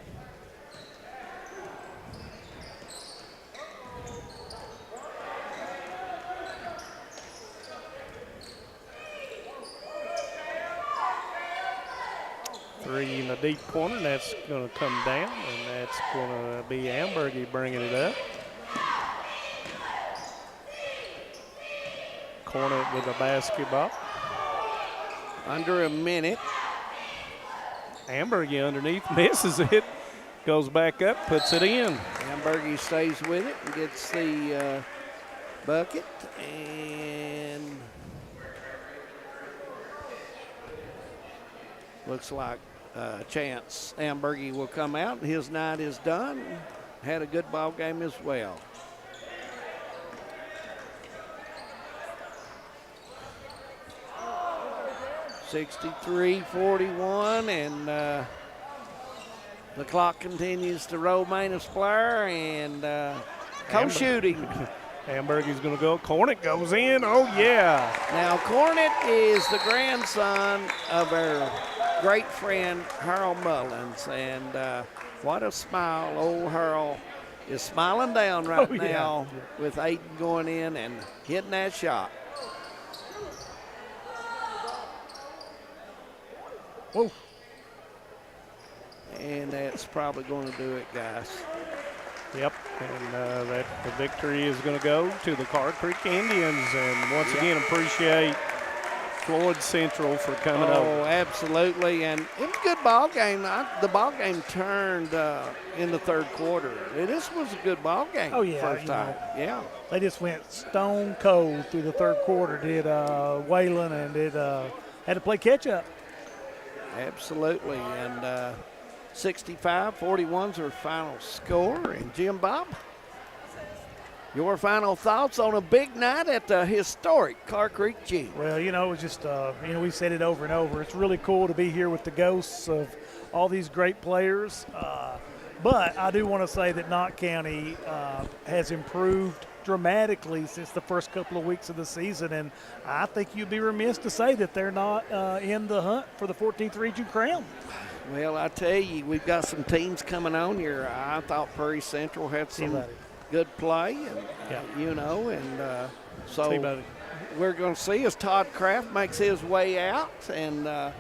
Three in the deep corner, that's going to come down, and that's going to be Ambergy bringing it up. Cornet with a basketball. Under a minute. Ambergy underneath, misses it, goes back up, puts it in. Ambergy stays with it and gets the bucket, and looks like Chance Ambergy will come out, and his night is done. Had a good ball game as well. (63-41), and the clock continues to remain a flare, and co-shooting. Ambergy's going to go. Cornet goes in. Oh, yeah. Now, Cornet is the grandson of our great friend Harold Mullins, and what a smile. Old Harold is smiling down right now with Aiden going in and hitting that shot. Whoa. And that's probably going to do it, guys. Yep, and that the victory is going to go to the Carr Creek Indians. And once again, appreciate Floyd Central for coming Oh, over. absolutely, and it was a good ball game. The ball game turned in the third quarter. This was a good ball game. Oh, yeah. First time. Yeah. They just went stone cold through the third quarter, did Wayland, and it had to play catch-up. Absolutely, and 65-41's their final score. And Jim Bob, your final thoughts on a big night at the historic Carr Creek Gym? Well, it was just, we said it over and over. It's really cool to be here with the ghosts of all these great players. But I do want to say that Knott County has improved dramatically since the first couple of weeks of the season, and I think you'd be remiss to say that they're not in the hunt for the 14th region crown. Well, I tell you, we've got some teams coming on here. I thought Prairie Central had some good play, and, so we're going to see as Todd Kraft makes his way out, and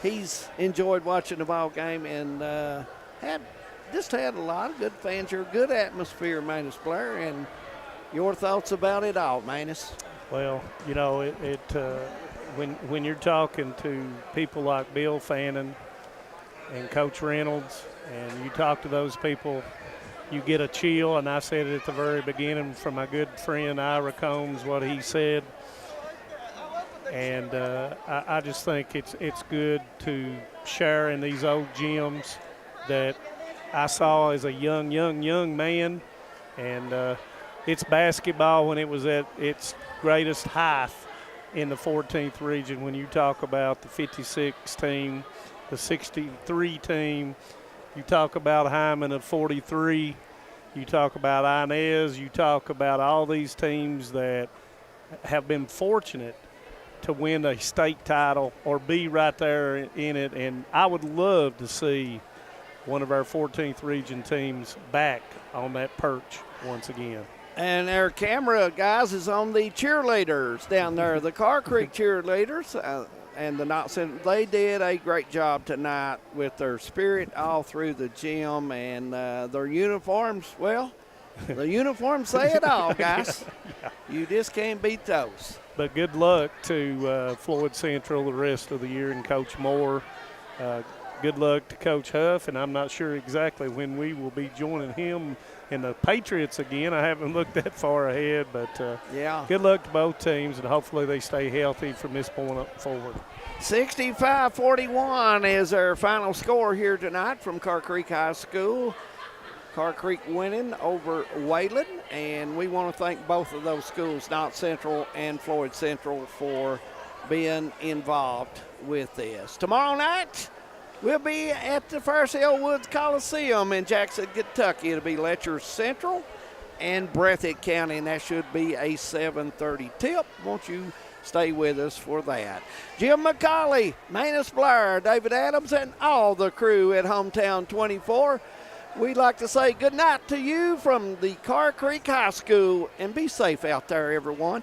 he's enjoyed watching the ball game and had a lot of good fans here, good atmosphere, Manus Blair, and your thoughts about it all, Manus? Well, when you're talking to people like Bill Fannin and Coach Reynolds, and you talk to those people, you get a chill. And I said it at the very beginning from my good friend Ira Combs, what he said. And I just think it's good to share in these old gyms that I saw as a young man. And it's basketball when it was at its greatest height in the 14th region. When you talk about the 56 team, the 63 team, you talk about Hyman of 43, you talk about Inez, you talk about all these teams that have been fortunate to win a state title or be right there in it. And I would love to see one of our 14th region teams back on that perch once again. And our camera, guys, is on the cheerleaders down there, the Carr Creek cheerleaders. And the Knott Center, they did a great job tonight with their spirit all through the gym, and their uniforms, well, the uniforms say it all, guys. Yeah. You just can't beat those. But good luck to Floyd Central the rest of the year and Coach Moore. Good luck to Coach Huff, and I'm not sure exactly when we will be joining him in the Patriots again. I haven't looked that far ahead, but good luck to both teams, and hopefully they stay healthy from this point forward. 65-41 is our final score here tonight from Carr Creek High School. Carr Creek winning over Wayland, and we want to thank both of those schools, Knott Central and Floyd Central, for being involved with this. Tomorrow night, we'll be at the Fairfield Woods Coliseum in Jackson, Kentucky. It'll be Letcher Central and Breathitt County, and that should be a 7:30 tip. Won't you stay with us for that? Jim McCauley, Manus Blair, David Adams, and all the crew at Hometown 24. We'd like to say good night to you from the Carr Creek High School, and be safe out there, everyone.